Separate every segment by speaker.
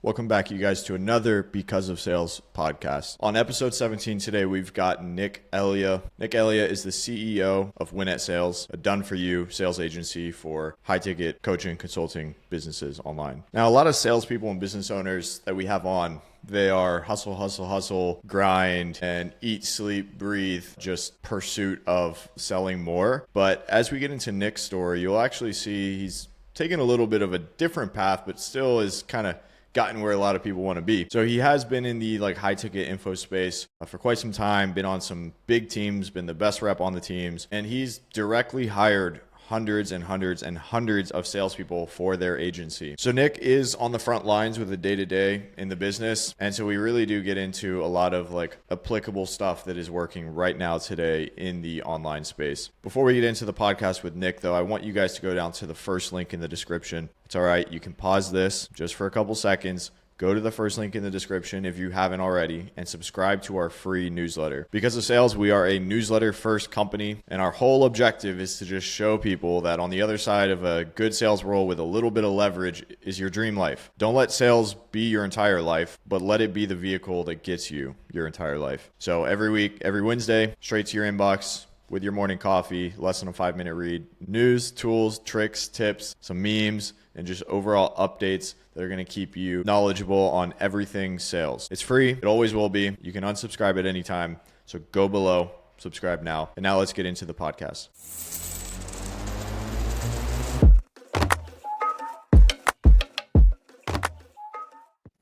Speaker 1: Welcome back, you guys, to another Because of Sales podcast. On episode 17 today, we've got Nick Elia. Nick Elia is the CEO of Win at Sales, a done-for-you sales agency for high-ticket coaching and consulting businesses online. Now, a lot of salespeople and business owners that we have on, they are hustle, hustle, hustle, grind, and eat, sleep, breathe, just pursuit of selling more. But as we get into Nick's story, you'll actually see he's taken a little bit of a different path, but still is kind of gotten where a lot of people want to be. So he has been in the high ticket info space for quite some time, been on some big teams, been the best rep on the teams, and he's directly hired hundreds and hundreds and hundreds of salespeople for their agency. So Nick is on the front lines with the day-to-day in the business. And so we really do get into a lot of applicable stuff that is working right now today in the online space. Before we get into the podcast with Nick though, I want you guys to go down to the first link in the description. It's all right. You can pause this just for a couple seconds. Go to the first link in the description if you haven't already and subscribe to our free newsletter. Because of Sales, we are a newsletter first company, and our whole objective is to just show people that on the other side of a good sales role with a little bit of leverage is your dream life. Don't let sales be your entire life, but let it be the vehicle that gets you your entire life. So every week, every Wednesday, straight to your inbox with your morning coffee, less than a 5-minute read, news, tools, tricks, tips, some memes, and just overall updates that are going to keep you knowledgeable on everything sales. It's free. It always will be. You can unsubscribe at any time. So go below, subscribe now. And now let's get into the podcast.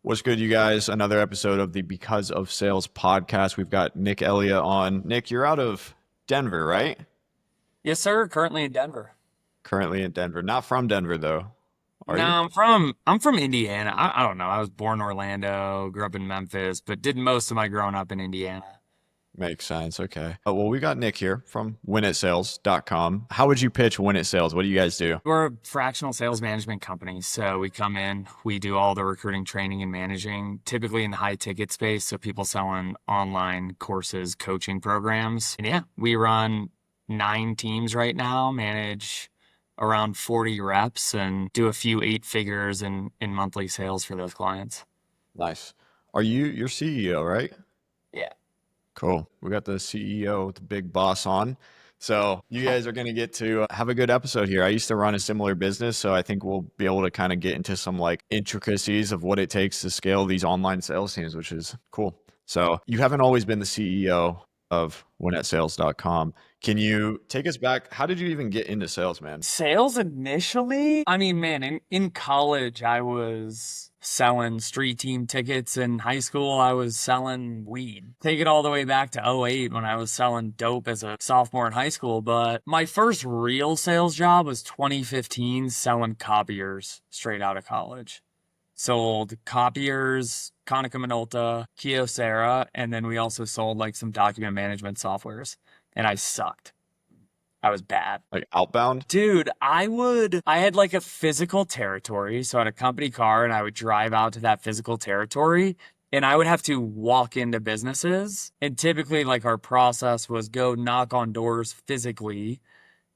Speaker 1: What's good, you guys? Another episode of the Because of Sales podcast. We've got Nick Elia on. Nick, you're out of Denver, right?
Speaker 2: Yes, sir. Currently in Denver.
Speaker 1: Currently in Denver. Not from Denver, though.
Speaker 2: No, I'm from Indiana. I don't know. I was born in Orlando, grew up in Memphis, but did most of my growing up in Indiana.
Speaker 1: Makes sense. Okay. Well, we got Nick here from winatsales.com. How would you pitch Win at Sales? What do you guys do?
Speaker 2: We're a fractional sales management company. So we come in, we do all the recruiting, training, and managing, typically in the high ticket space. So people selling online courses, coaching programs. And yeah, we run 9 teams right now, manage around 40 reps, and do a few 8 figures in monthly sales for those clients.
Speaker 1: Nice. Are you your CEO, right?
Speaker 2: Yeah.
Speaker 1: Cool. We got the CEO, the big boss on. So you guys are going to get to have a good episode here. I used to run a similar business, so I think we'll be able to kind of get into some intricacies of what it takes to scale these online sales teams, which is cool. So you haven't always been the CEO of winatsales.com. Can you take us back? How did you even get into sales, man?
Speaker 2: Sales initially? I mean, man, in college, I was selling street team tickets. In high school, I was selling weed. Take it all the way back to '08 when I was selling dope as a sophomore in high school. But my first real sales job was 2015, selling copiers straight out of college. Sold copiers, Konica Minolta, Kyocera, and then we also sold some document management softwares. And I sucked. I was bad.
Speaker 1: Outbound?
Speaker 2: Dude, I had a physical territory. So I had a company car and I would drive out to that physical territory and I would have to walk into businesses. And typically our process was go knock on doors physically,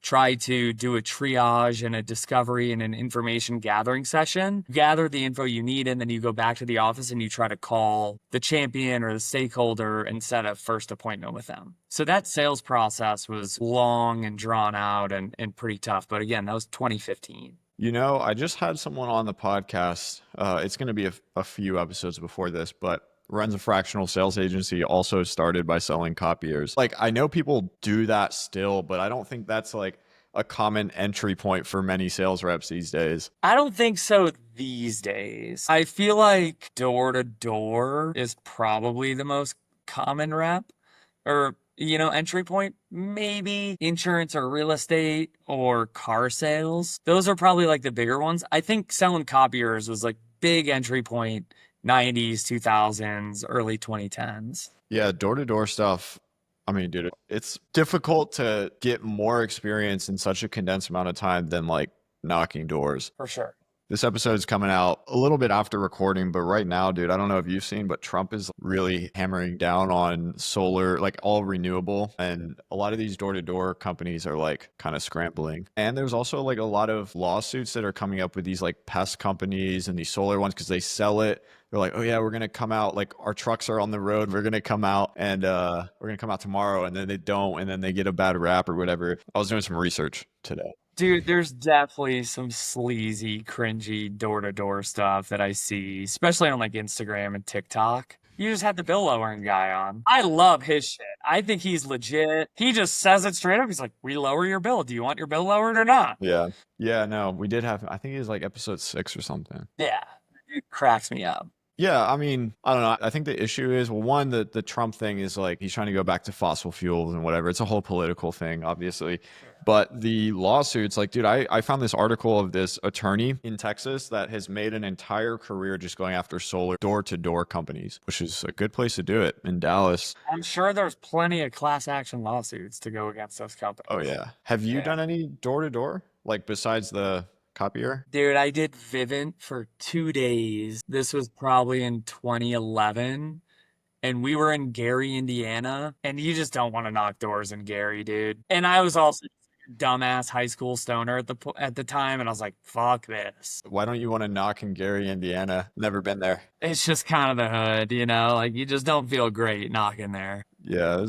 Speaker 2: try to do a triage and a discovery and an information gathering session, gather the info you need, and then you go back to the office and you try to call the champion or the stakeholder and set a first appointment with them. So that sales process was long and drawn out and pretty tough. But again, that was 2015.
Speaker 1: I just had someone on the podcast. It's going to be a few episodes before this, but runs a fractional sales agency, also started by selling copiers. I know people do that still, but I don't think that's a common entry point for many sales reps these days.
Speaker 2: I don't think so these days. I feel like door to door is probably the most common rep or, entry point. Maybe insurance or real estate or car sales. Those are probably the bigger ones. I think selling copiers was big entry point 90s, 2000s, early 2010s.
Speaker 1: Yeah, door-to-door stuff. I mean, dude, it's difficult to get more experience in such a condensed amount of time than knocking doors.
Speaker 2: For sure.
Speaker 1: This episode is coming out a little bit after recording, but right now, dude, I don't know if you've seen, but Trump is really hammering down on solar, all renewable. And a lot of these door-to-door companies are kind of scrambling. And there's also a lot of lawsuits that are coming up with these pest companies and these solar ones because they sell it they're like, oh yeah, we're gonna come out, like our trucks are on the road, we're gonna come out and we're gonna come out tomorrow, and then they don't, and then they get a bad rap or whatever. I was doing some research today.
Speaker 2: Dude, there's definitely some sleazy, cringy door-to-door stuff that I see, especially on like Instagram and TikTok. You just had the bill lowering guy on. I love his shit. I think he's legit. He just says it straight up. He's like, we lower your bill. Do you want your bill lowered or not?
Speaker 1: Yeah. Yeah, no, we did have, I think it was like episode 6 or something.
Speaker 2: Yeah. It cracks me up.
Speaker 1: Yeah, I mean, I don't know. I think the issue is, well, one, the Trump thing is like he's trying to go back to fossil fuels and whatever. It's a whole political thing, obviously. But the lawsuits, like, dude, I found this article of this attorney in Texas that has made an entire career just going after solar door-to-door companies, which is a good place to do it in Dallas.
Speaker 2: I'm sure there's plenty of class action lawsuits to go against those companies.
Speaker 1: Oh, yeah. Have you
Speaker 2: Yeah.
Speaker 1: done any door-to-door, like besides the copier?
Speaker 2: Dude, I did Vivint for 2 days. This was probably in 2011. And we were in Gary, Indiana. And you just don't want to knock doors in Gary, dude. And I was also a dumbass high school stoner at the time. And I was like, fuck this.
Speaker 1: Why don't you want to knock in Gary, Indiana? Never been there.
Speaker 2: It's just kind of the hood, you know? Like, you just don't feel great knocking there.
Speaker 1: Yeah,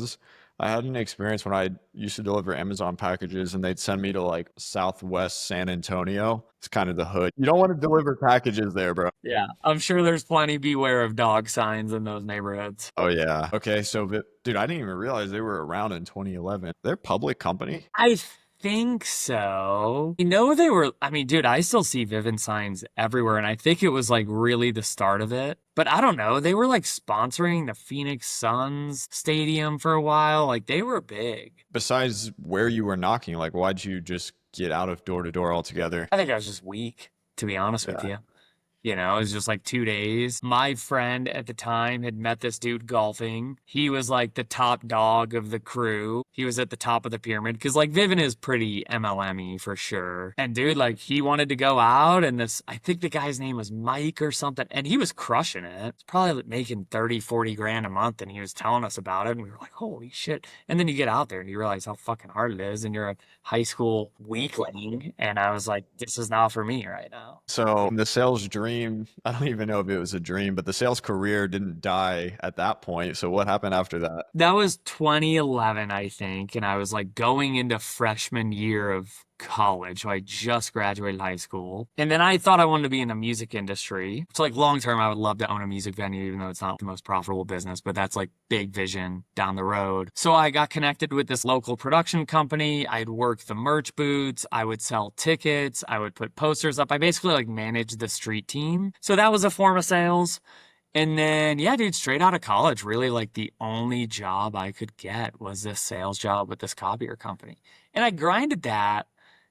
Speaker 1: I had an experience when I used to deliver Amazon packages and they'd send me to like Southwest San Antonio. It's kind of the hood. You don't want to deliver packages there, bro.
Speaker 2: Yeah. I'm sure there's plenty beware of dog signs in those neighborhoods.
Speaker 1: Oh, yeah. Okay, so, dude, I didn't even realize they were around in 2011. They're a public company?
Speaker 2: I think so. You know, I mean, dude, I still see Vivint signs everywhere, and I think it was like really the start of it. But I don't know. They were like sponsoring the Phoenix Suns stadium for a while. Like they were big.
Speaker 1: Besides where you were knocking, like, why'd you just get out of door to door altogether?
Speaker 2: I think I was just weak, to be honest with you. You know, it was just like 2 days. My friend at the time had met this dude golfing. He was like the top dog of the crew. He was at the top of the pyramid because like Vivint is pretty MLM-y for sure. And dude, like he wanted to go out and I think the guy's name was Mike or something. And he was crushing it. It's probably like making 30, 40 grand a month. And he was telling us about it. And we were like, holy shit. And then you get out there and you realize how fucking hard it is. And you're a high school weakling. And I was like, this is not for me right now.
Speaker 1: So the sales dream, I don't even know if it was a dream, but the sales career didn't die at that point. So what happened after that?
Speaker 2: That was 2011, I think. And I was like going into freshman year of college. So I just graduated high school. And then I thought I wanted to be in the music industry. So like long term, I would love to own a music venue, even though it's not the most profitable business, but that's like big vision down the road. So I got connected with this local production company. I'd work the merch booths. I would sell tickets. I would put posters up. I basically like managed the street team. So that was a form of sales. And then, yeah, dude, straight out of college, really like the only job I could get was this sales job with this copier company. And I grinded that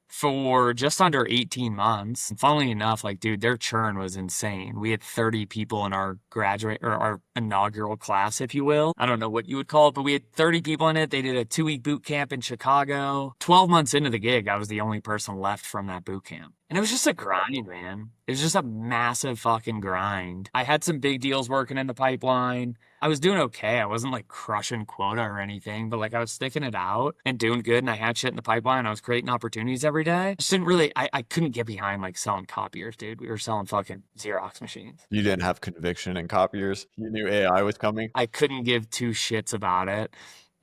Speaker 2: for just under 18 months. And funnily enough, like, dude, their churn was insane. We had 30 people in our our inaugural class, if you will. I don't know what you would call it, but we had 30 people in it. They did a 2-week boot camp in Chicago. 12 months into the gig, I was the only person left from that boot camp. And it was just a grind, man. It was just a massive fucking grind. I had some big deals working in the pipeline. I was doing okay. I wasn't like crushing quota or anything, but like I was sticking it out and doing good. And I had shit in the pipeline. I was creating opportunities every day. I just didn't really, I couldn't get behind like selling copiers, dude. We were selling fucking Xerox machines.
Speaker 1: You didn't have conviction in copiers. You knew AI was coming.
Speaker 2: I couldn't give two shits about it.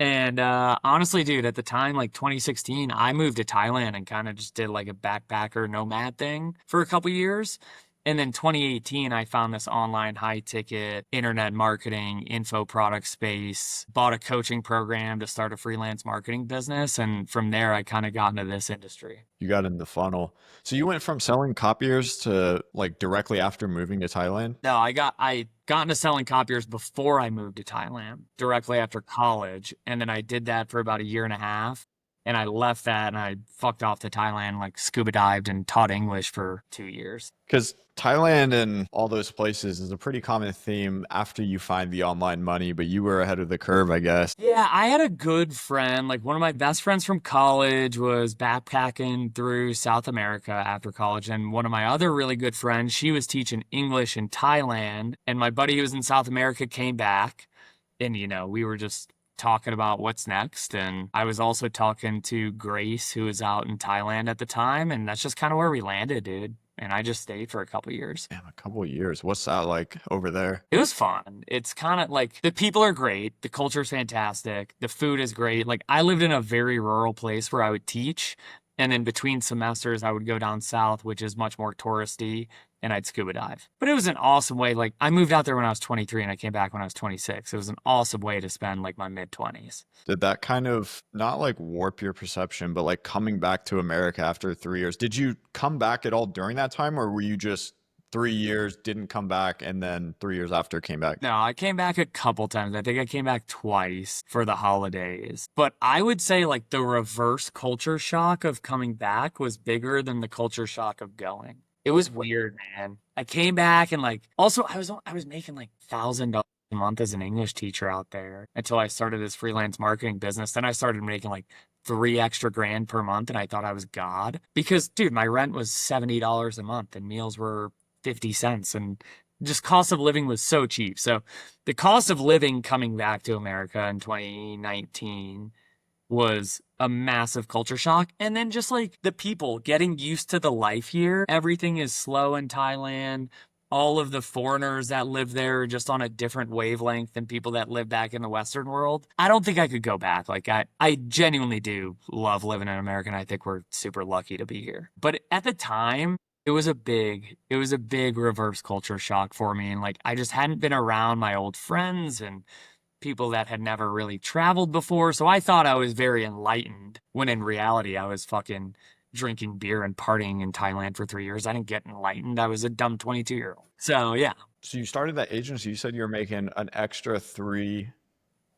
Speaker 2: And honestly, dude, at the time, like 2016, I moved to Thailand and kind of just did like a backpacker nomad thing for a couple years. And then 2018, I found this online high ticket internet marketing info product space, bought a coaching program to start a freelance marketing business. And from there, I kind of got into this industry.
Speaker 1: You got in the funnel. So you went from selling copiers to like directly after moving to Thailand?
Speaker 2: No, I got into selling copiers before I moved to Thailand, directly after college. And then I did that for about a year and a half. And I left that and I fucked off to Thailand, like scuba dived and taught English for 2 years.
Speaker 1: Because Thailand and all those places is a pretty common theme after you find the online money, but you were ahead of the curve, I guess.
Speaker 2: Yeah, I had a good friend. Like one of my best friends from college was backpacking through South America after college. And one of my other really good friends, she was teaching English in Thailand. And my buddy who was in South America came back. And, you know, we were just talking about what's next. And I was also talking to Grace, who was out in Thailand at the time. And that's just kind of where we landed, dude. and I just stayed for a couple years.
Speaker 1: Damn, a couple of years. What's that like over there?
Speaker 2: It was fun. It's kind of like the people are great, the culture's fantastic, the food is great. Like I lived in a very rural place where I would teach, and then between semesters I would go down south, which is much more touristy, and I'd scuba dive. But it was an awesome way. Like I moved out there when I was 23 and I came back when I was 26. It was an awesome way to spend like my mid 20s.
Speaker 1: Did that kind of not like warp your perception, but like coming back to America after 3 years? Did you come back at all during that time, or were you just 3 years, didn't come back, and then 3 years after came back?
Speaker 2: No, I came back a couple times. I think I came back twice for the holidays. But I would say like the reverse culture shock of coming back was bigger than the culture shock of going. It was weird, man. I came back and like also I was making like $1,000 a month as an English teacher out there until I started this freelance marketing business. Then I started making like 3 extra grand per month and I thought I was God. Because dude, my rent was $70 a month and meals were 50 cents and just cost of living was so cheap. So the cost of living coming back to America in 2019 was a massive culture shock. And then just like the people getting used to the life here. Everything is slow in Thailand. All of the foreigners that live there are just on a different wavelength than people that live back in the Western world. I don't think I could go back. Like I genuinely do love living in America, and I think we're super lucky to be here. But at the time, it was a big reverse culture shock for me. And like, I just hadn't been around my old friends and people that had never really traveled before. So I thought I was very enlightened when in reality, I was fucking drinking beer and partying in Thailand for 3 years. I didn't get enlightened. I was a dumb 22-year-old. So yeah.
Speaker 1: So you started that agency. You said you were making an extra 3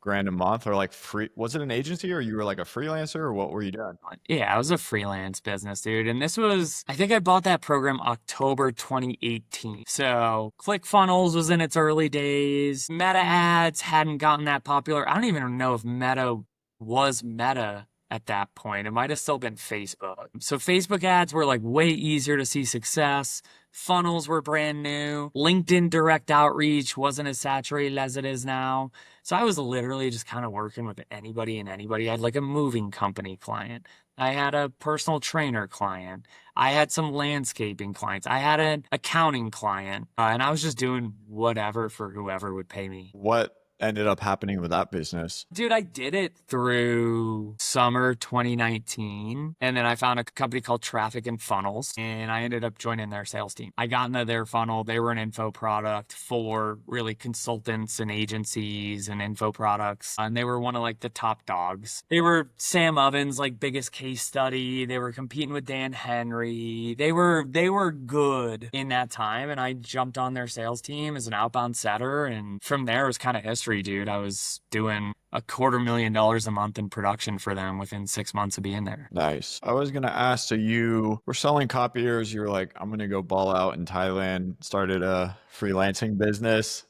Speaker 1: grand a month, or like free. Was it an agency, or you were like a freelancer, or what were you doing?
Speaker 2: Yeah, I was a freelance business, dude. And I think I bought that program October 2018. So ClickFunnels was in its early days. Meta ads hadn't gotten that popular. I don't even know if Meta was Meta at that point. It might have still been Facebook. So Facebook ads were like way easier to see success. Funnels were brand new. LinkedIn direct outreach wasn't as saturated as it is now. So I was literally just kind of working with anybody and anybody. I had like a moving company client. I had a personal trainer client. I had some landscaping clients. I had an accounting client. And I was just doing whatever for whoever would pay me.
Speaker 1: What ended up happening with that business?
Speaker 2: Dude, I did it through summer 2019. And then I found a company called Traffic and Funnels, and I ended up joining their sales team. I got into their funnel. They were an info product for really consultants and agencies and info products. And they were one of like the top dogs. They were Sam Ovens' like biggest case study. They were competing with Dan Henry. They were good in that time. And I jumped on their sales team as an outbound setter. And from there it was kind of history. Dude, I was doing $250,000 a month in production for them within 6 months of being there.
Speaker 1: Nice. I was going to ask, so you were selling copiers. You were like, I'm going to go ball out in Thailand, started a freelancing business.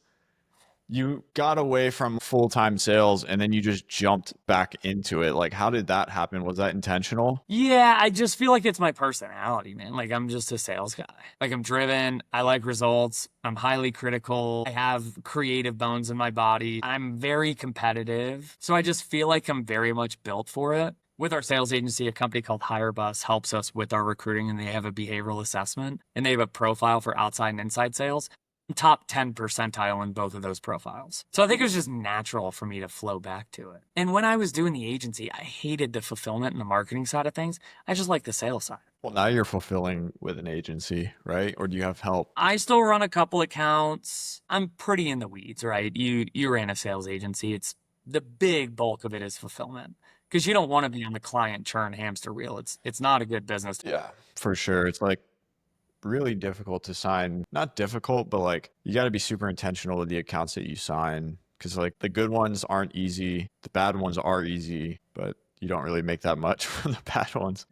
Speaker 1: You got away from full-time sales and then you just jumped back into it. Like, how did that happen? Was that intentional?
Speaker 2: Yeah, I just feel like it's my personality, man. Like I'm just a sales guy. Like I'm driven. I like results. I'm highly critical. I have creative bones in my body. I'm very competitive. So I just feel like I'm very much built for it. With our sales agency, a company called HireBus helps us with our recruiting, and they have a behavioral assessment and they have a profile for outside and inside sales. Top 10 percentile in both of those profiles. So I think it was just natural for me to flow back to it. And when I was doing the agency, I hated the fulfillment and the marketing side of things. I just like the sales side.
Speaker 1: Well, now you're fulfilling with an agency, right? Or do you have help?
Speaker 2: I still run a couple accounts. I'm pretty in the weeds, right? You ran a sales agency. It's the big bulk of it is fulfillment, because you don't want to be on the client churn hamster wheel. It's not a good business.
Speaker 1: Yeah, for sure. It's like really difficult to sign. Not difficult, but like you got to be super intentional with the accounts that you sign, because like the good ones aren't easy. The bad ones are easy, but you don't really make that much from the bad ones.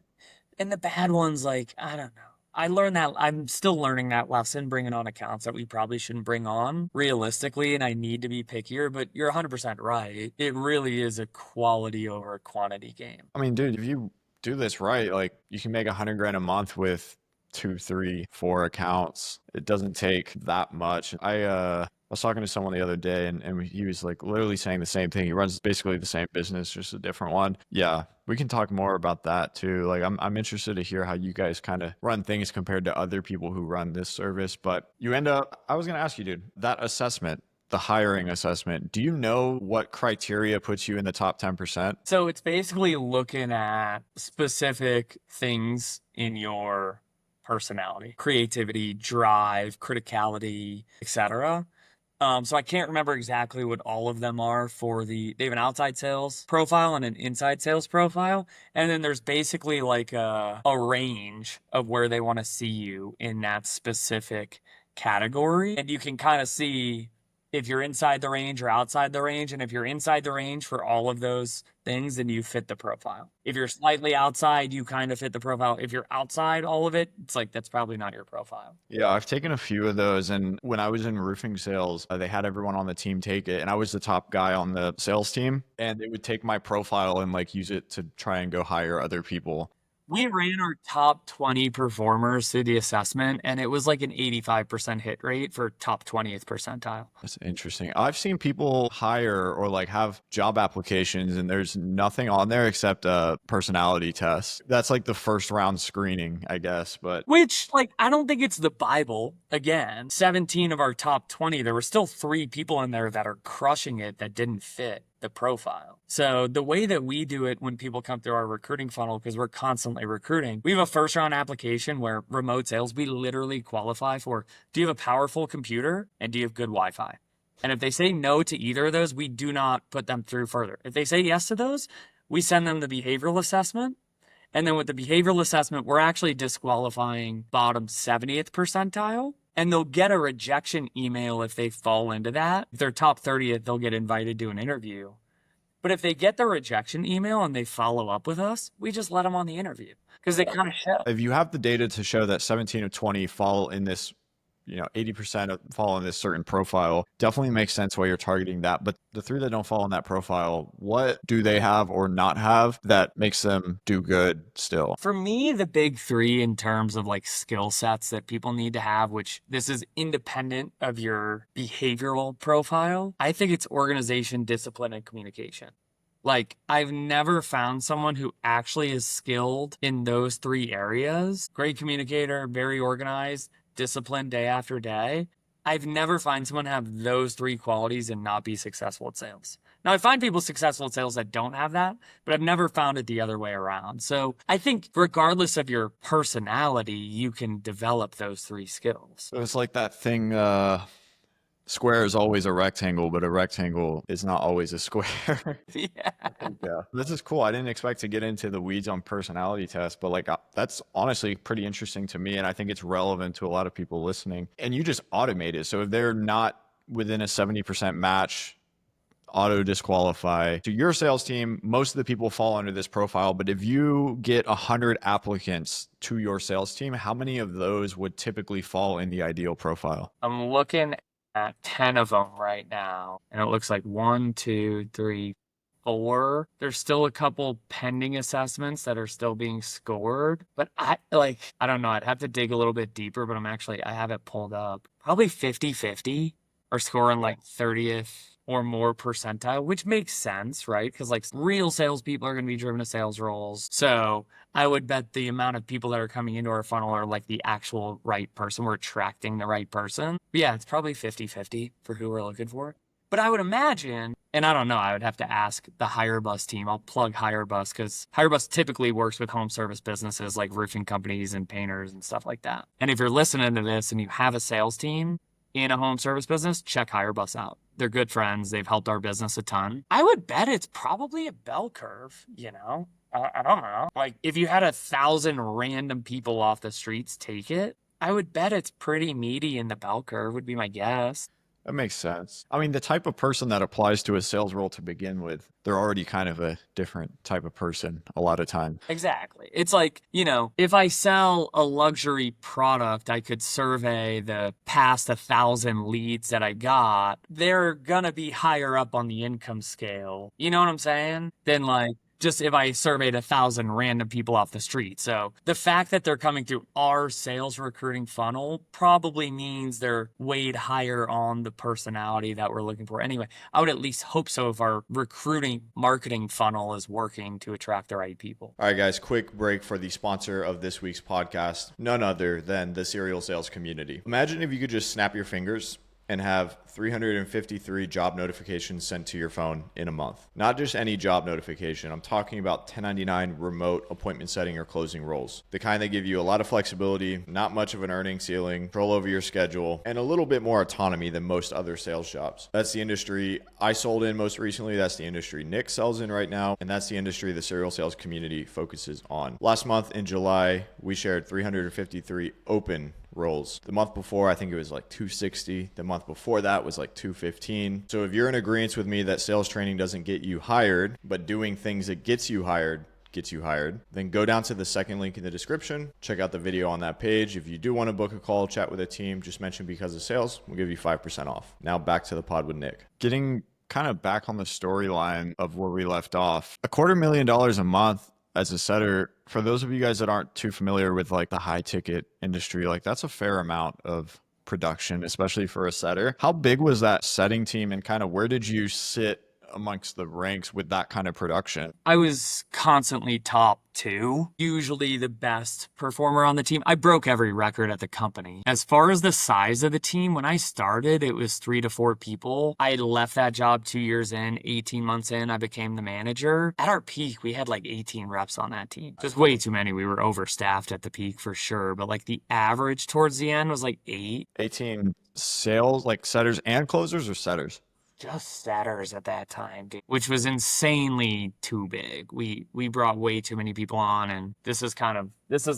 Speaker 2: And the bad ones, like, I don't know. I learned that. I'm still learning that lesson, bringing on accounts that we probably shouldn't bring on realistically, and I need to be pickier, but you're 100% right. It really is a quality over quantity game.
Speaker 1: I mean, dude, if you do this right, like you can make 100 grand a month with 2, 3, 4 accounts. It doesn't take that much. I was talking to someone the other day and he was like literally saying the same thing. He runs basically the same business, just a different one. Yeah, we can talk more about that too. Like I'm interested to hear how you guys kind of run things compared to other people who run this service. But you end up, I was going to ask you, dude, that assessment, the hiring assessment, do you know what criteria puts you in the top 10%?
Speaker 2: So it's basically looking at specific things in your personality, creativity, drive, criticality, etc. So I can't remember exactly what all of them are they have an outside sales profile and an inside sales profile. And then there's basically like a range of where they want to see you in that specific category. And you can kind of see if you're inside the range or outside the range. And if you're inside the range for all of those things, then you fit the profile. If you're slightly outside, you kind of fit the profile. If you're outside all of it, it's like that's probably not your profile.
Speaker 1: Yeah, I've taken a few of those. And when I was in roofing sales, they had everyone on the team take it. And I was the top guy on the sales team. And they would take my profile and like use it to try and go hire other people.
Speaker 2: We ran our top 20 performers through the assessment, and it was like an 85% hit rate for top 20th percentile.
Speaker 1: That's interesting. I've seen people hire or like have job applications and there's nothing on there except a personality test. That's like the first round screening, I guess. But
Speaker 2: Which, like, I don't think it's the Bible. Again, 17 of our top 20, there were still 3 people in there that are crushing it that didn't fit the profile. So the way that we do it when people come through our recruiting funnel, because we're constantly recruiting, we have a first round application where remote sales, we literally qualify for, do you have a powerful computer and do you have good Wi-Fi? And if they say no to either of those, we do not put them through further. If they say yes to those, we send them the behavioral assessment. And then with the behavioral assessment, we're actually disqualifying bottom 70th percentile. And they'll get a rejection email if they fall into that. If they're top 30th, they'll get invited to an interview. But if they get the rejection email and they follow up with us, we just let them on the interview because they kind of show.
Speaker 1: if you have the data to show that 17 of 20 fall in this, 80% fall in this certain profile, definitely makes sense why you're targeting that. But the 3 that don't fall in that profile, what do they have or not have that makes them do good still?
Speaker 2: For me, the big 3 in terms of like skill sets that people need to have, which this is independent of your behavioral profile, I think it's organization, discipline, and communication. Like, I've never found someone who actually is skilled in those 3 areas. Great communicator, very organized, disciplined day after day. I've never found someone have those 3 qualities and not be successful at sales. Now, I find people successful at sales that don't have that, but I've never found it the other way around. So I think regardless of your personality, you can develop those 3 skills.
Speaker 1: So it's like that thing, square is always a rectangle, but a rectangle is not always a square.
Speaker 2: Yeah.
Speaker 1: Yeah. This is cool. I didn't expect to get into the weeds on personality tests, but like that's honestly pretty interesting to me. And I think it's relevant to a lot of people listening. And you just automate it. So if they're not within a 70% match, auto disqualify. To your sales team, most of the people fall under this profile. But if you get 100 applicants to your sales team, how many of those would typically fall in the ideal profile?
Speaker 2: I'm looking at 10 of them right now, and it looks like 1, 2, 3, 4. There's still a couple pending assessments that are still being scored, but I don't know. I'd have to dig a little bit deeper, but I have it pulled up. Probably 50-50 are scoring like 30th or more percentile, which makes sense, right? Because like real salespeople are going to be driven to sales roles. So I would bet the amount of people that are coming into our funnel are like the actual right person. We're attracting the right person. But yeah, it's probably 50-50 for who we're looking for. But I would imagine, and I don't know, I would have to ask the HireBus team. I'll plug HireBus because HireBus typically works with home service businesses like roofing companies and painters and stuff like that. And if you're listening to this and you have a sales team in a home service business, check HireBus out. They're good friends. They've helped our business a ton. I would bet it's probably a bell curve, I don't know. Like if you had 1,000 random people off the streets take it, I would bet it's pretty meaty in the bell curve would be my guess.
Speaker 1: That makes sense. I mean, the type of person that applies to a sales role to begin with, they're already kind of a different type of person a lot of time.
Speaker 2: Exactly. It's like, if I sell a luxury product, I could survey the past 1,000 leads that I got. They're going to be higher up on the income scale. You know what I'm saying? Than like just if I surveyed 1,000 random people off the street. So the fact that they're coming through our sales recruiting funnel probably means they're weighed higher on the personality that we're looking for. Anyway, I would at least hope so if our recruiting marketing funnel is working to attract the right people.
Speaker 1: All right, guys, quick break for the sponsor of this week's podcast, none other than the serial sales community. Imagine if you could just snap your fingers and have 353 job notifications sent to your phone in a month. Not just any job notification. I'm talking about 1099 remote appointment setting or closing roles. The kind that give you a lot of flexibility, not much of an earning ceiling, control over your schedule, and a little bit more autonomy than most other sales jobs. That's the industry I sold in most recently. That's the industry Nick sells in right now. And that's the industry the serial sales community focuses on. Last month in July, we shared 353 open roles. The month before, I think it was like 260. The month before that was like 215. So if you're in agreement with me that sales training doesn't get you hired, but doing things that gets you hired, then go down to the second link in the description. Check out the video on that page. If you do want to book a call, chat with a team, just mention because of sales, we'll give you 5% off. Now back to the pod with Nick.
Speaker 3: Getting kind of back on the storyline of where we left off, $250,000 a month as a setter, for those of you guys that aren't too familiar with like the high ticket industry, like that's a fair amount of production, especially for a setter. How big was that setting team and kind of where did you sit amongst the ranks with that kind of production?
Speaker 2: I was constantly top 2, usually the best performer on the team. I broke every record at the company. As far as the size of the team, when I started, it was 3 to 4 people. I left that job 2 years in, 18 months in, I became the manager. At our peak, we had like 18 reps on that team. Just way too many. We were overstaffed at the peak for sure, but like the average towards the end was like 8.
Speaker 3: 18 sales, like setters and closers or setters?
Speaker 2: Just setters at that time, dude, which was insanely too big. We brought way too many people on, and this is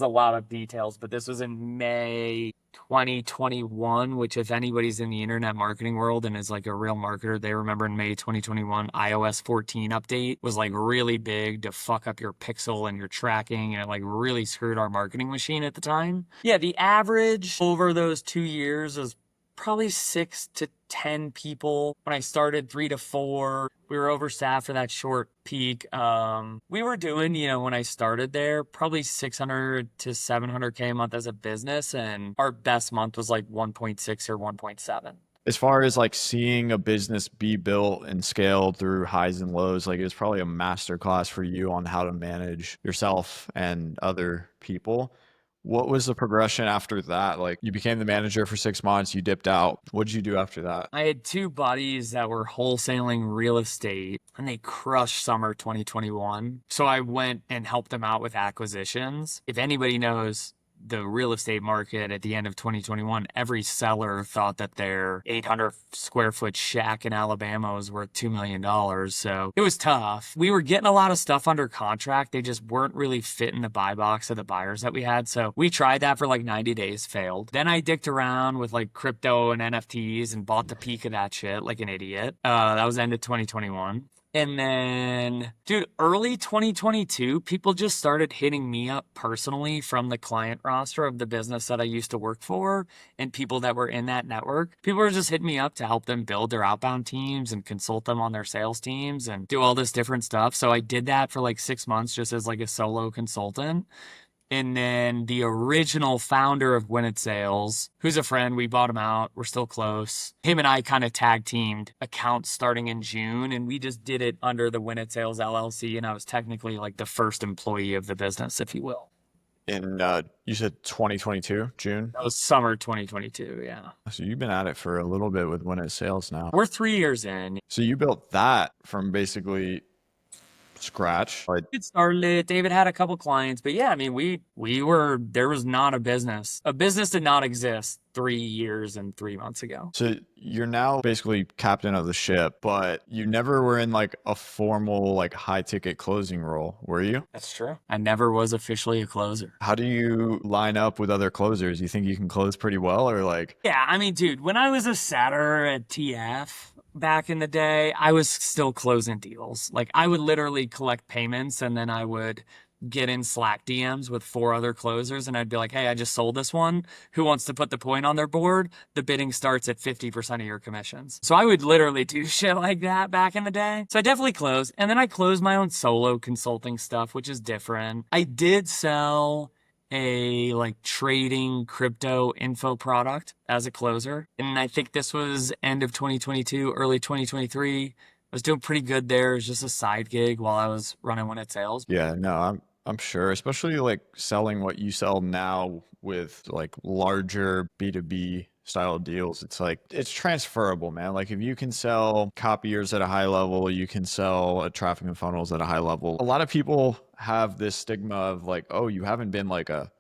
Speaker 2: a lot of details, but this was in May 2021, which if anybody's in the internet marketing world and is like a real marketer, they remember in May 2021, iOS 14 update was like really big to fuck up your pixel and your tracking, and it like really screwed our marketing machine at the time. Yeah, the average over those 2 years is probably 6 to 10 people. When I started, 3 to 4. We were overstaffed for that short peak. We were doing, when I started there, probably 600 to 700K a month as a business. And our best month was like 1.6 or 1.7.
Speaker 3: As far as like seeing a business be built and scaled through highs and lows, like it's probably a master class for you on how to manage yourself and other people. What was the progression after that? Like you became the manager for 6 months, you dipped out. What did you do after that?
Speaker 2: I had 2 buddies that were wholesaling real estate and they crushed summer 2021. So I went and helped them out with acquisitions. If anybody knows the real estate market at the end of 2021, every seller thought that their 800 square foot shack in Alabama was worth $2 million. So it was tough. We were getting a lot of stuff under contract. They just weren't really fitting the buy box of the buyers that we had. So we tried that for like 90 days, failed. Then I dicked around with like crypto and NFTs and bought the peak of that shit like an idiot. That was the end of 2021. And then, dude, early 2022, people just started hitting me up personally from the client roster of the business that I used to work for and people that were in that network. People were just hitting me up to help them build their outbound teams and consult them on their sales teams and do all this different stuff. So I did that for like 6 months just as like a solo consultant. And then the original founder of Win It Sales, who's a friend, we bought him out. We're still close. Him and I kind of tag teamed accounts starting in June, and we just did it under the Win It Sales LLC. And I was technically like the first employee of the business, if you will.
Speaker 3: In, you said 2022, June?
Speaker 2: That was summer 2022, yeah.
Speaker 3: So you've been at it for a little bit with Win It Sales now.
Speaker 2: We're 3 years in.
Speaker 3: So you built that from basically scratch.
Speaker 2: It started it. David had a couple clients, but yeah, I mean, there was not a business. A business did not exist 3 years and 3 months ago.
Speaker 3: So you're now basically captain of the ship, but you never were in like a formal, like high ticket closing role, were you?
Speaker 2: That's true. I never was officially a closer.
Speaker 3: How do you line up with other closers? You think you can close pretty well or like?
Speaker 2: Yeah, I mean, dude, when I was a setter at TF, back in the day, I was still closing deals. Like I would literally collect payments and then I would get in Slack DMs with 4 other closers and I'd be like, hey, I just sold this one. Who wants to put the point on their board? The bidding starts at 50% of your commissions. So I would literally do shit like that back in the day. So I definitely closed. And then I closed my own solo consulting stuff, which is different. I did sell a like trading crypto info product as a closer. And I think this was end of 2022, early 2023. I was doing pretty good there. It was just a side gig while I was running One at Sales.
Speaker 3: Yeah, no, I'm sure, especially like selling what you sell now with like larger B2B style deals. It's like it's transferable, man. Like if you can sell copiers at a high level, you can sell traffic and funnels at a high level. A lot of people have this stigma of like, oh, you haven't been like a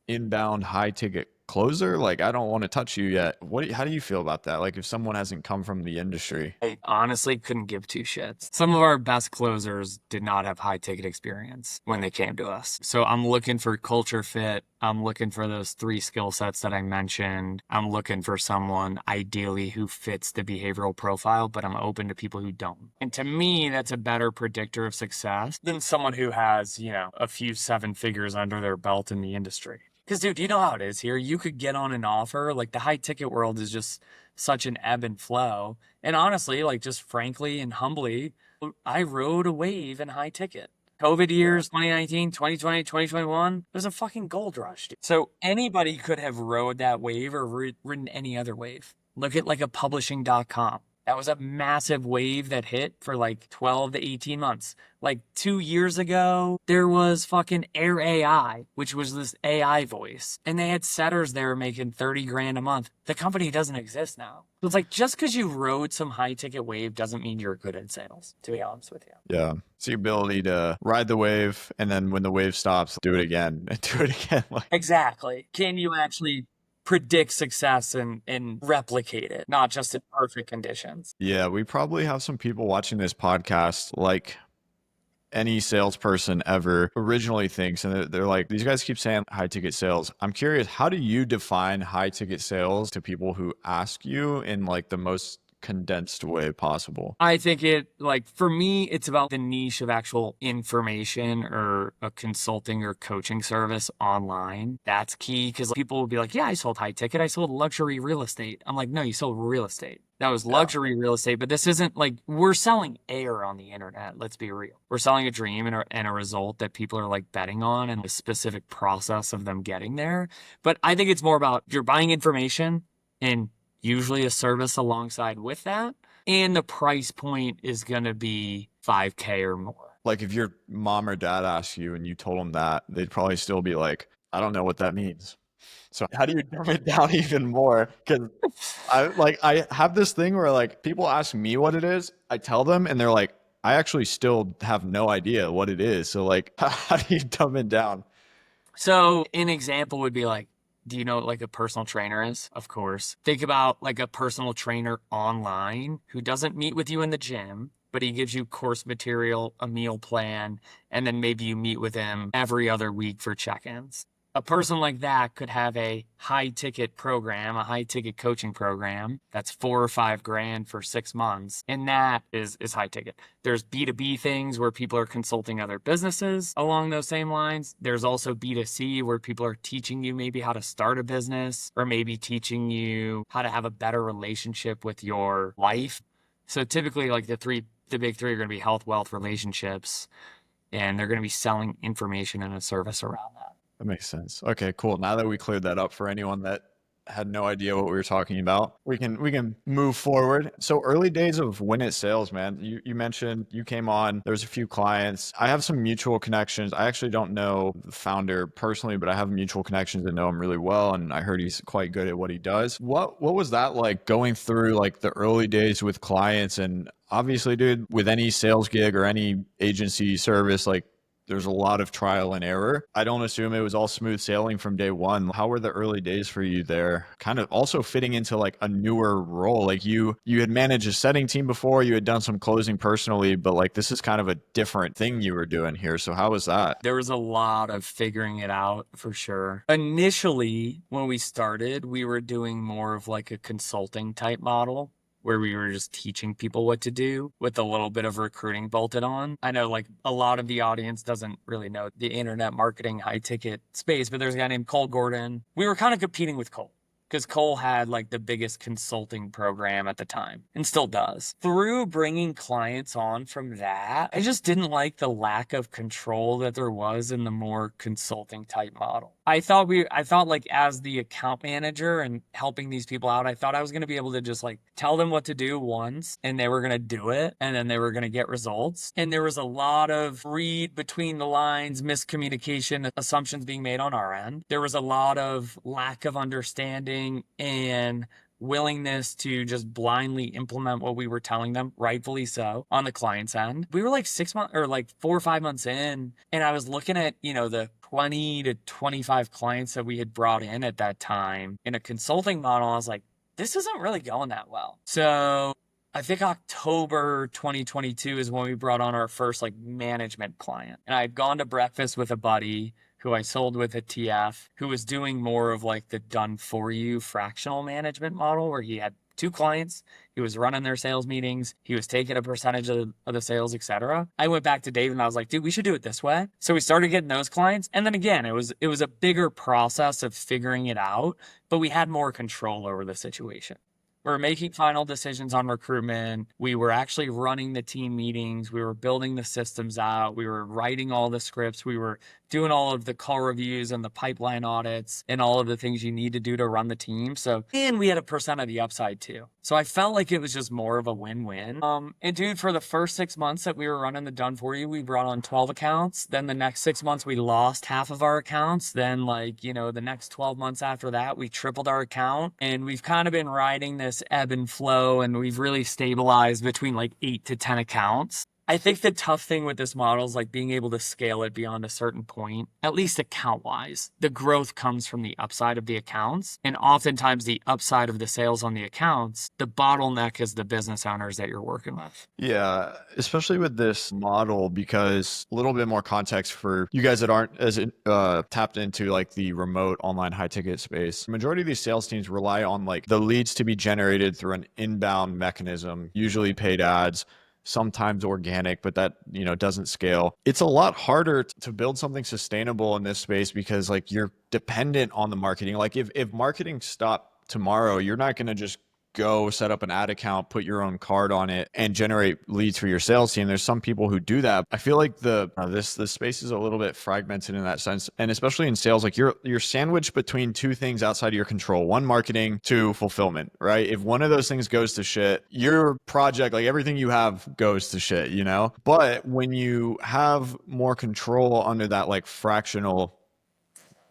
Speaker 3: inbound high ticket closer. Like I don't want to touch you yet. How do you feel about that? Like if someone hasn't come from the industry?
Speaker 2: I honestly couldn't give 2 shits. Some of our best closers did not have high ticket experience when they came to us. So I'm looking for culture fit. I'm looking for those 3 skill sets that I mentioned. I'm looking for someone ideally who fits the behavioral profile, but I'm open to people who don't. And to me, that's a better predictor of success than someone who has, a few 7 figures under their belt in the industry. Because, dude, you know how it is here. You could get on an offer. Like, the high ticket world is just such an ebb and flow. And honestly, like, just frankly and humbly, I rode a wave in high ticket. COVID years, 2019, 2020, 2021, there's a fucking gold rush, dude. So anybody could have rode that wave or ridden any other wave. Look at, like, a publishing.com. That was a massive wave that hit for like 12 to 18 months. Like 2 years ago, there was fucking Air AI, which was this AI voice. And they had setters there making 30 grand a month. The company doesn't exist now. So it's like, just because you rode some high ticket wave doesn't mean you're good at sales, to be honest with you.
Speaker 3: Yeah. It's the ability to ride the wave and then when the wave stops, do it again and do it again.
Speaker 2: Exactly. Can you actually predict success and replicate it, not just in perfect conditions?
Speaker 3: Yeah, we probably have some people watching this podcast like any salesperson ever originally thinks, and they're like, these guys keep saying high ticket sales. I'm curious, how do you define high ticket sales to people who ask you in like the most condensed way possible?
Speaker 2: I think for me, it's about the niche of actual information or a consulting or coaching service online. That's key because people will be like, yeah, I sold high ticket. I sold luxury real estate. I'm like, no, you sold real estate. That was luxury real estate, but this isn't like we're selling air on the internet. Let's be real. We're selling a dream and a result that people are like betting on and the specific process of them getting there. But I think it's more about you're buying information and usually a service alongside with that. And the price point is going to be $5K or more.
Speaker 3: Like if your mom or dad asks you and you told them that, they'd probably still be like, I don't know what that means. So how do you dumb it down even more? Because I have this thing where like people ask me what it is, I tell them and they're like, I actually still have no idea what it is. So like, how do you dumb it down?
Speaker 2: So an example would be like, do you know what like a personal trainer is? Of course. Think about like a personal trainer online who doesn't meet with you in the gym, but he gives you course material, a meal plan, and then maybe you meet with him every other week for check-ins. A person like that could have a high ticket program, a high ticket coaching program that's 4 or 5 grand for 6 months. And that is high ticket. There's B2B things where people are consulting other businesses along those same lines. There's also B2C where people are teaching you maybe how to start a business or maybe teaching you how to have a better relationship with your wife. So typically like the big three are going to be health, wealth, relationships, and they're going to be selling information and a service around that.
Speaker 3: That makes sense. Okay, cool. Now that we cleared that up for anyone that had no idea what we were talking about, we can move forward. So early days of Win It Sales, man, you mentioned you came on, there's a few clients. I have some mutual connections. I actually don't know the founder personally, but I have mutual connections that know him really well. And I heard he's quite good at what he does. What was that like going through like the early days with clients? And obviously, dude, with any sales gig or any agency service, like there's a lot of trial and error. I don't assume it was all smooth sailing from day one. How were the early days for you there? Kind of also fitting into like a newer role. Like you had managed a setting team before, you had done some closing personally, but like this is kind of a different thing you were doing here. So how was that?
Speaker 2: There was a lot of figuring it out for sure. Initially, when we started, we were doing more of like a consulting type model where we were just teaching people what to do with a little bit of recruiting bolted on. I know like a lot of the audience doesn't really know the internet marketing high ticket space, but there's a guy named Cole Gordon. We were kind of competing with Cole, because Cole had like the biggest consulting program at the time and still does. Through bringing clients on from that, I just didn't like the lack of control that there was in the more consulting type model. I thought like as the account manager and helping these people out, I thought I was going to be able to just like tell them what to do once and they were going to do it and then they were going to get results. And there was a lot of read between the lines, miscommunication, assumptions being made on our end. There was a lot of lack of understanding and willingness to just blindly implement what we were telling them, rightfully so, on the client's end. We were like 6 months or like 4 or 5 months in, and I was looking at, the 20 to 25 clients that we had brought in at that time in a consulting model. I was like, this isn't really going that well. So I think October 2022 is when we brought on our first like management client. And I had gone to breakfast with a buddy who I sold with at TF, who was doing more of like the done for you fractional management model where he had 2 clients, he was running their sales meetings, he was taking a percentage of the sales, etc. I went back to Dave and I was like, dude, we should do it this way. So we started getting those clients. And then again, it was a bigger process of figuring it out, but we had more control over the situation. We were making final decisions on recruitment. We were actually running the team meetings. We were building the systems out. We were writing all the scripts. We were doing all of the call reviews and the pipeline audits and all of the things you need to do to run the team. And we had a percent of the upside too. So I felt like it was just more of a win-win. And dude, for the first 6 months that we were running the done for you, we brought on 12 accounts. Then the next 6 months, we lost half of our accounts. Then the next 12 months after that, we tripled our account. And we've kind of been riding this ebb and flow, and we've really stabilized between like 8 to 10 accounts. I think the tough thing with this model is like being able to scale it beyond a certain point, at least account wise. The growth comes from the upside of the accounts, and oftentimes the upside of the sales on the accounts, the bottleneck is the business owners that you're working with.
Speaker 3: Yeah, especially with this model, because a little bit more context for you guys that aren't as tapped into like the remote online high ticket space. The majority of these sales teams rely on like the leads to be generated through an inbound mechanism, usually paid ads, sometimes organic, but that, doesn't scale. It's a lot harder to build something sustainable in this space because like you're dependent on the marketing. Like if marketing stopped tomorrow, you're not going to just go set up an ad account, put your own card on it, and generate leads for your sales team. There's some people who do that. I feel like the space is a little bit fragmented in that sense, and especially in sales, like you're sandwiched between 2 things outside of your control: 1, marketing; 2, fulfillment. Right? If one of those things goes to shit, your project, like everything you have, goes to shit. But when you have more control under that like fractional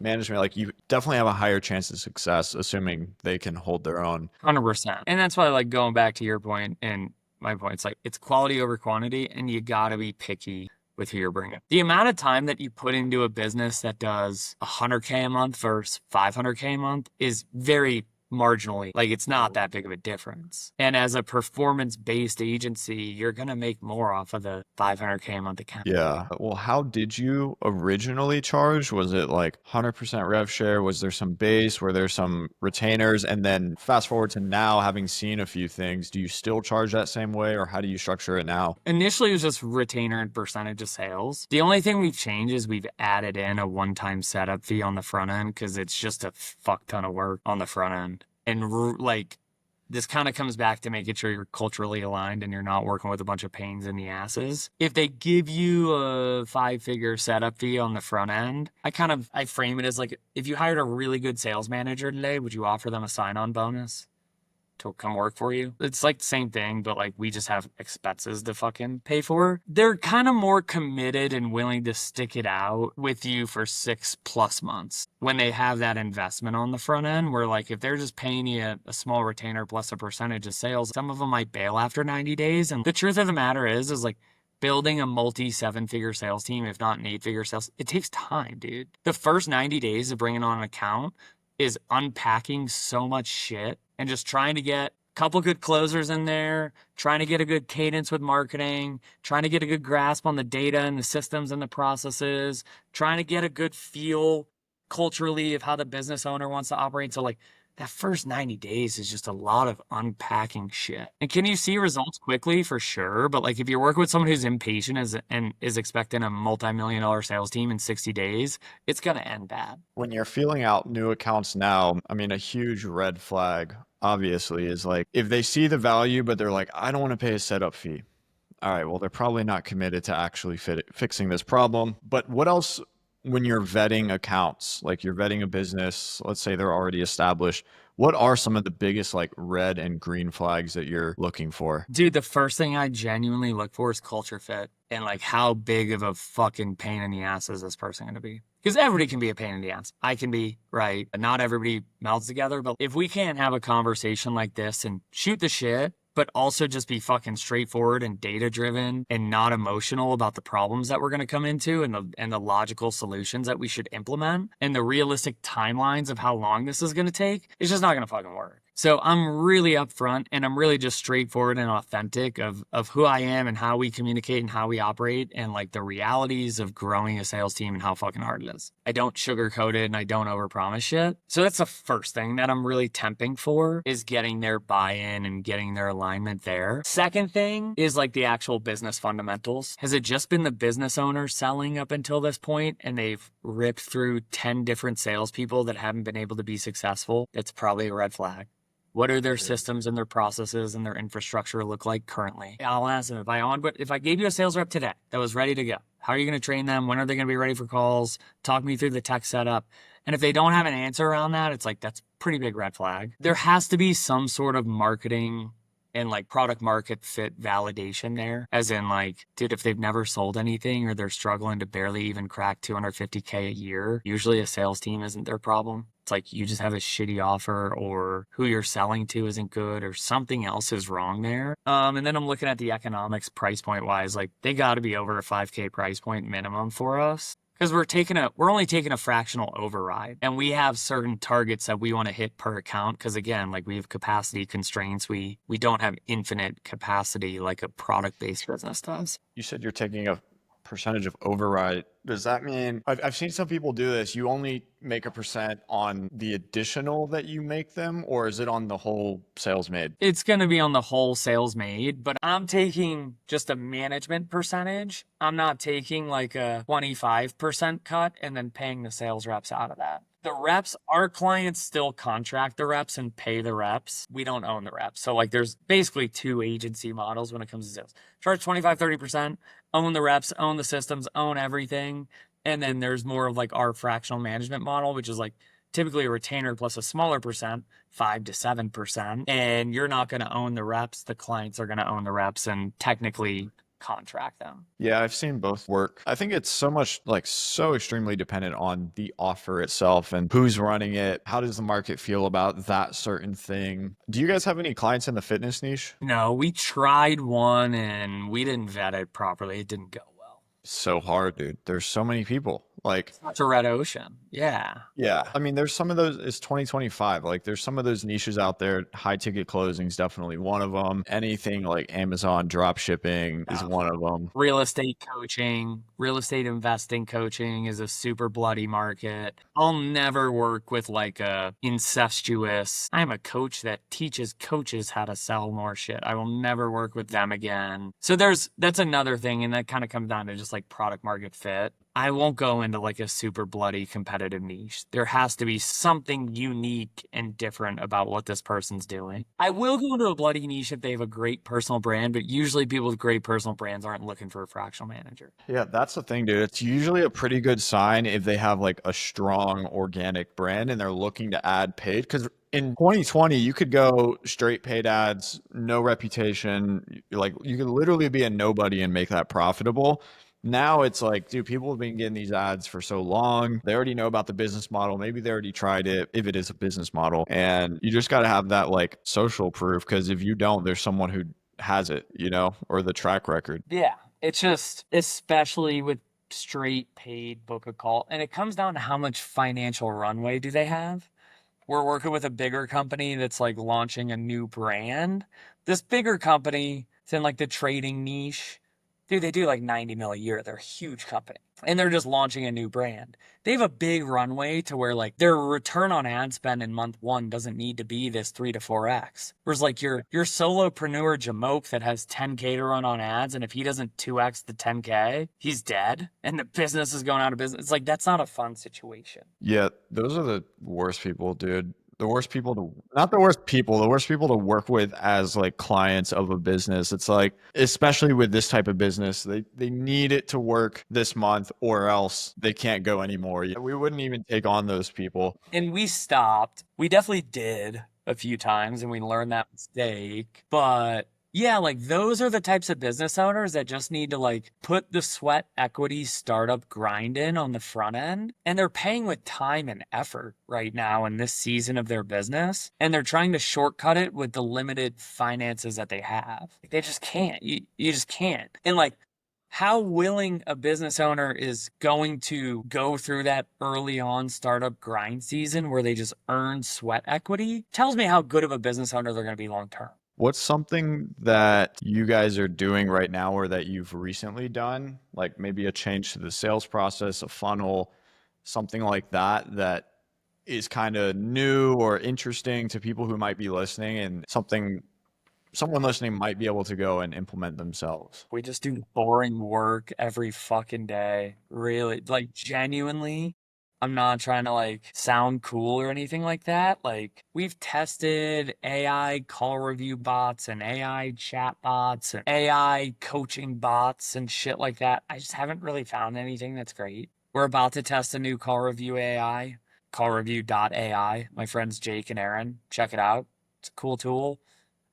Speaker 3: management, like you definitely have a higher chance of success, assuming they can hold their own.
Speaker 2: 100%. And that's why, like, going back to your point and my point, it's like it's quality over quantity, and you got to be picky with who you're bringing. The amount of time that you put into a business that does 100K a month versus 500K a month is very marginally, like it's not that big of a difference. And as a performance-based agency, you're going to make more off of the 500K a month account.
Speaker 3: Yeah. Well, how did you originally charge? Was it like 100% rev share? Was there some base? Were there some retainers? And then fast forward to now, having seen a few things, do you still charge that same way, or how do you structure it now?
Speaker 2: Initially, it was just retainer and percentage of sales. The only thing we've changed is we've added in a one-time setup fee on the front end because it's just a fuck ton of work on the front end. And like, this kind of comes back to making sure you're culturally aligned and you're not working with a bunch of pains in the asses. If they give you a 5-figure setup fee on the front end, I frame it as like, if you hired a really good sales manager today, would you offer them a sign-on bonus to come work for you? It's like the same thing, but like we just have expenses to fucking pay for. They're kind of more committed and willing to stick it out with you for 6+ months when they have that investment on the front end, where like if they're just paying you a small retainer plus a percentage of sales, some of them might bail after 90 days. And the truth of the matter is like building a multi-7-figure sales team, if not an 8-figure sales, it takes time, dude. The first 90 days of bringing on an account is unpacking so much shit and just trying to get a couple good closers in there, trying to get a good cadence with marketing, trying to get a good grasp on the data and the systems and the processes, trying to get a good feel culturally of how the business owner wants to operate. So like that first 90 days is just a lot of unpacking shit. And can you see results quickly? For sure. But like if you're working with someone who's impatient and is expecting a multi-million-dollar sales team in 60 days, it's going to end bad.
Speaker 3: When you're feeling out new accounts now, I mean, a huge red flag, obviously, is like if they see the value, but they're like, I don't want to pay a setup fee. All right, well, they're probably not committed to actually fixing this problem. But what else when you're vetting accounts, like you're vetting a business, let's say they're already established, what are some of the biggest like red and green flags that you're looking for?
Speaker 2: Dude, the first thing I genuinely look for is culture fit and like how big of a fucking pain in the ass is this person going to be? Because everybody can be a pain in the ass. I can be, right? Not everybody melds together. But if we can't have a conversation like this and shoot the shit, but also just be fucking straightforward and data driven and not emotional about the problems that we're going to come into and the logical solutions that we should implement and the realistic timelines of how long this is going to take, it's just not going to fucking work. So I'm really upfront and I'm really just straightforward and authentic of who I am and how we communicate and how we operate and like the realities of growing a sales team and how fucking hard it is. I don't sugarcoat it and I don't overpromise shit. So that's the first thing that I'm really temping for is getting their buy-in and getting their alignment there. Second thing is like the actual business fundamentals. Has it just been the business owner selling up until this point and they've ripped through 10 different salespeople that haven't been able to be successful? That's probably a red flag. What are their systems and their processes and their infrastructure look like currently? I'll ask them if I gave you a sales rep today that was ready to go, how are you going to train them? When are they going to be ready for calls? Talk me through the tech setup. And if they don't have an answer around that, it's like, that's a pretty big red flag. There has to be some sort of marketing and like product market fit validation there. As in like, dude, if they've never sold anything or they're struggling to barely even crack 250K a year, usually a sales team isn't their problem. It's like you just have a shitty offer or who you're selling to isn't good or something else is wrong there. And then I'm looking at the economics price point wise, like they got to be over a 5K price point minimum for us. Because we're only taking a fractional override and we have certain targets that we want to hit per account. Because again, like we have capacity constraints. We don't have infinite capacity like a product-based business does.
Speaker 3: You said you're taking a percentage of override. Does that mean I've seen some people do this? You only make a percent on the additional that you make them, or is it on the whole sales made?
Speaker 2: It's going to be on the whole sales made, but I'm taking just a management percentage. I'm not taking like a 25% cut and then paying the sales reps out of that. The reps, our clients still contract the reps and pay the reps. We don't own the reps. So like there's basically two agency models when it comes to sales. Charge 25, 30%, own the reps, own the systems, own everything. And then there's more of like our fractional management model, which is like typically a retainer plus a smaller percent, 5 to 7%. And you're not going to own the reps. The clients are going to own the reps and technically contract them.
Speaker 3: Yeah, I've seen both work. I think it's so extremely dependent on the offer itself and who's running it. How does the market feel about that certain thing? Do you guys have any clients in the fitness niche?
Speaker 2: No, we tried one and we didn't vet it properly. It didn't go well.
Speaker 3: So hard, dude. There's so many people. Like
Speaker 2: It's a red ocean. Yeah.
Speaker 3: Yeah. I mean, there's some of those, it's 2025. Like there's some of those niches out there. High ticket closing is definitely one of them. Anything like Amazon drop shipping is one of them.
Speaker 2: Real estate coaching, real estate investing coaching is a super bloody market. I'll never work with like a incestuous, I'm a coach that teaches coaches how to sell more shit. I will never work with them again. So that's another thing. And that kind of comes down to just like product market fit. I won't go into like a super bloody competitive niche. There has to be something unique and different about what this person's doing. I will go into a bloody niche if they have a great personal brand, but usually people with great personal brands aren't looking for a fractional manager.
Speaker 3: Yeah, that's the thing, dude. It's usually a pretty good sign if they have like a strong organic brand and they're looking to add paid. Because in 2020, you could go straight paid ads, no reputation. Like you could literally be a nobody and make that profitable. Now it's like, dude, people have been getting these ads for so long. They already know about the business model. Maybe they already tried it if it is a business model. And you just got to have that like social proof, because if you don't, there's someone who has it, or the track record.
Speaker 2: Yeah. It's just, especially with straight paid book a call, and it comes down to how much financial runway do they have. We're working with a bigger company that's like launching a new brand. This bigger company, it's in like the trading niche. Dude, they do like 90 mil a year. They're a huge company. And they're just launching a new brand. They have a big runway to where like their return on ad spend in month one doesn't need to be this 3 to 4x. Whereas like your solopreneur Jamoke that has 10K to run on ads, and if he doesn't 2x the 10K, he's dead and the business is going out of business. It's like that's not a fun situation.
Speaker 3: Yeah, those are the worst people, dude. The worst people to, not the worst people, the worst people to work with as like clients of a business. It's like, especially with this type of business, they need it to work this month or else they can't go anymore. We wouldn't even take on those people.
Speaker 2: And we stopped. We definitely did a few times and we learned that mistake. But yeah, like those are the types of business owners that just need to like put the sweat equity startup grind in on the front end. And they're paying with time and effort right now in this season of their business. And they're trying to shortcut it with the limited finances that they have. Like, they just can't. You just can't. And like, how willing a business owner is going to go through that early on startup grind season where they just earn sweat equity tells me how good of a business owner they're going to be long term.
Speaker 3: What's something that you guys are doing right now or that you've recently done, like maybe a change to the sales process, a funnel, something like that, that is kind of new or interesting to people who might be listening and something someone listening might be able to go and implement themselves?
Speaker 2: We just do boring work every fucking day. Really, like genuinely. I'm not trying to like sound cool or anything like that. Like we've tested AI call review bots and AI chat bots and AI coaching bots and shit like that. I just haven't really found anything that's great. We're about to test a new call review AI, callreview.ai. My friends Jake and Aaron, check it out. It's a cool tool.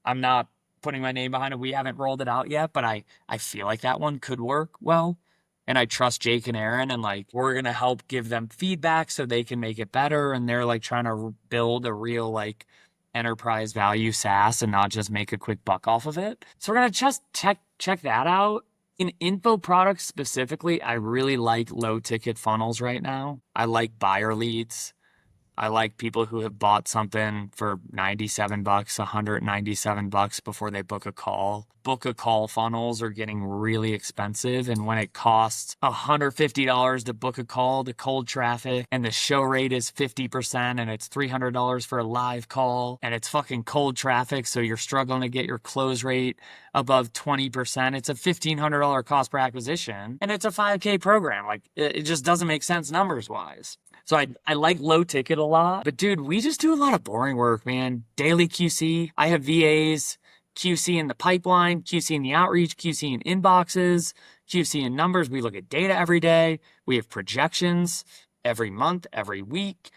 Speaker 2: I'm not putting my name behind it. We haven't rolled it out yet, but I feel like that one could work well. And I trust Jake and Aaron, and like we're gonna help give them feedback so they can make it better. And they're like trying to build a real like enterprise value SaaS and not just make a quick buck off of it. So we're gonna just check that out. In info products specifically, I really like low ticket funnels right now. I like buyer leads. I like people who have bought something for $97, $197 before they book a call. Book a call funnels are getting really expensive. And when it costs $150 to book a call to cold traffic and the show rate is 50% and it's $300 for a live call and it's fucking cold traffic, so you're struggling to get your close rate above 20%, it's a $1,500 cost per acquisition and it's a 5K program. Like it just doesn't make sense numbers wise. So I like low ticket a lot, but dude, we just do a lot of boring work, man. Daily QC. I have VAs, QC in the pipeline, QC in the outreach, QC in inboxes, QC in numbers. We look at data every day. We have projections every month, every week.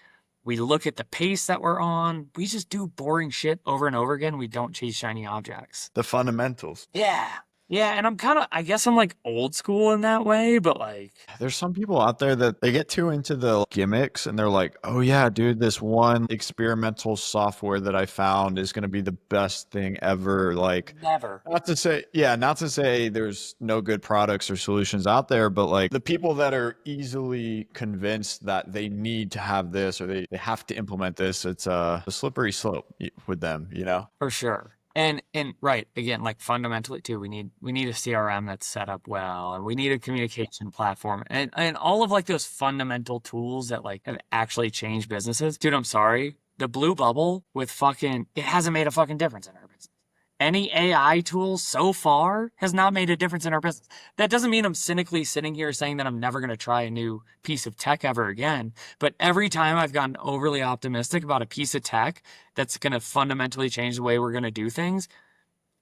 Speaker 2: We look at the pace that we're on. We just do boring shit over and over again. We don't chase shiny objects.
Speaker 3: The fundamentals.
Speaker 2: Yeah. Yeah, and I guess I'm like old school in that way, but like
Speaker 3: There's some people out there that they get too into the gimmicks and they're like, oh yeah, dude, this one experimental software that I found is going to be the best thing ever. Like
Speaker 2: never.
Speaker 3: not to say there's no good products or solutions out there, but like the people that are easily convinced that they need to have this or they have to implement this, it's a slippery slope with them, you know?
Speaker 2: For sure. And right, again, like fundamentally too, we need a CRM that's set up well, and we need a communication platform and all of like those fundamental tools that like have actually changed businesses. Dude, I'm sorry. The blue bubble with it hasn't made a fucking difference in our business. Any AI tool so far has not made a difference in our business. That doesn't mean I'm cynically sitting here saying that I'm never going to try a new piece of tech ever again. But every time I've gotten overly optimistic about a piece of tech that's going to fundamentally change the way we're going to do things,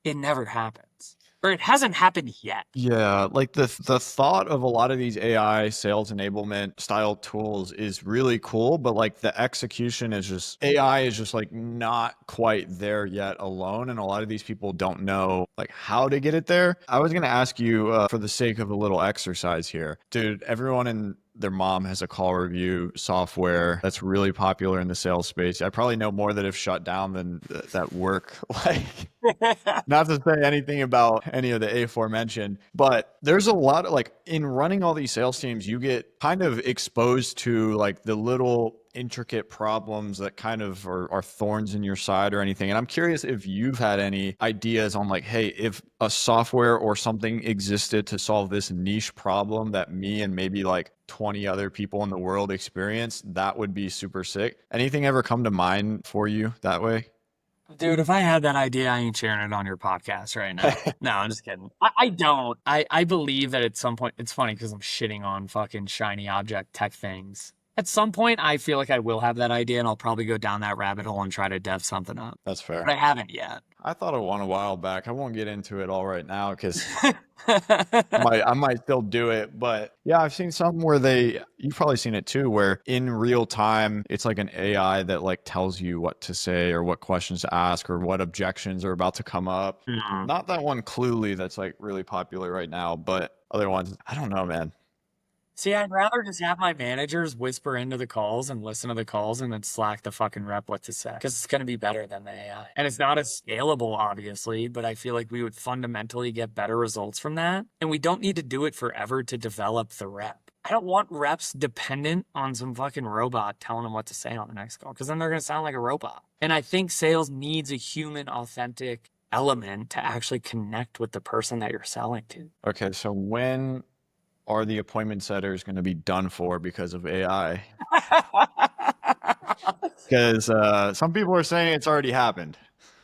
Speaker 2: it never happens. Or it hasn't happened yet.
Speaker 3: Yeah, like the thought of a lot of these AI sales enablement style tools is really cool, but like the execution is just AI is just like not quite there yet alone, and a lot of these people don't know like how to get it there. I was gonna ask you for the sake of a little exercise here, dude. Everyone in their mom has a call review software that's really popular in the sales space. I probably know more that have shut down than that work. Like, not to say anything about any of the aforementioned, but there's a lot of like in running all these sales teams, you get kind of exposed to like the little intricate problems that kind of are thorns in your side or anything. And I'm curious if you've had any ideas on like, hey, if a software or something existed to solve this niche problem that me and maybe like 20 other people in the world experience, that would be super sick. Anything ever come to mind for you that way?
Speaker 2: Dude, if I had that idea, I ain't sharing it on your podcast right now. No, I'm just kidding. I don't. I believe that at some point, it's funny because I'm shitting on fucking shiny object tech things. At some point, I feel like I will have that idea and I'll probably go down that rabbit hole and try to dev something up.
Speaker 3: That's fair.
Speaker 2: But I haven't yet.
Speaker 3: I thought of one a while back. I won't get into it all right now because I might still do it. But yeah, I've seen some where you've probably seen it too, where in real time, it's like an AI that like tells you what to say or what questions to ask or what objections are about to come up.
Speaker 2: Mhm.
Speaker 3: Not that one Cluely that's like really popular right now, but other ones, I don't know, man.
Speaker 2: See, I'd rather just have my managers whisper into the calls and listen to the calls and then slack the fucking rep what to say. Because it's going to be better than the AI. And it's not as scalable, obviously, but I feel like we would fundamentally get better results from that. And we don't need to do it forever to develop the rep. I don't want reps dependent on some fucking robot telling them what to say on the next call, because then they're going to sound like a robot. And I think sales needs a human, authentic element to actually connect with the person that you're selling to.
Speaker 3: Okay, so when are the appointment setters going to be done for because of AI? Because some people are saying it's already happened.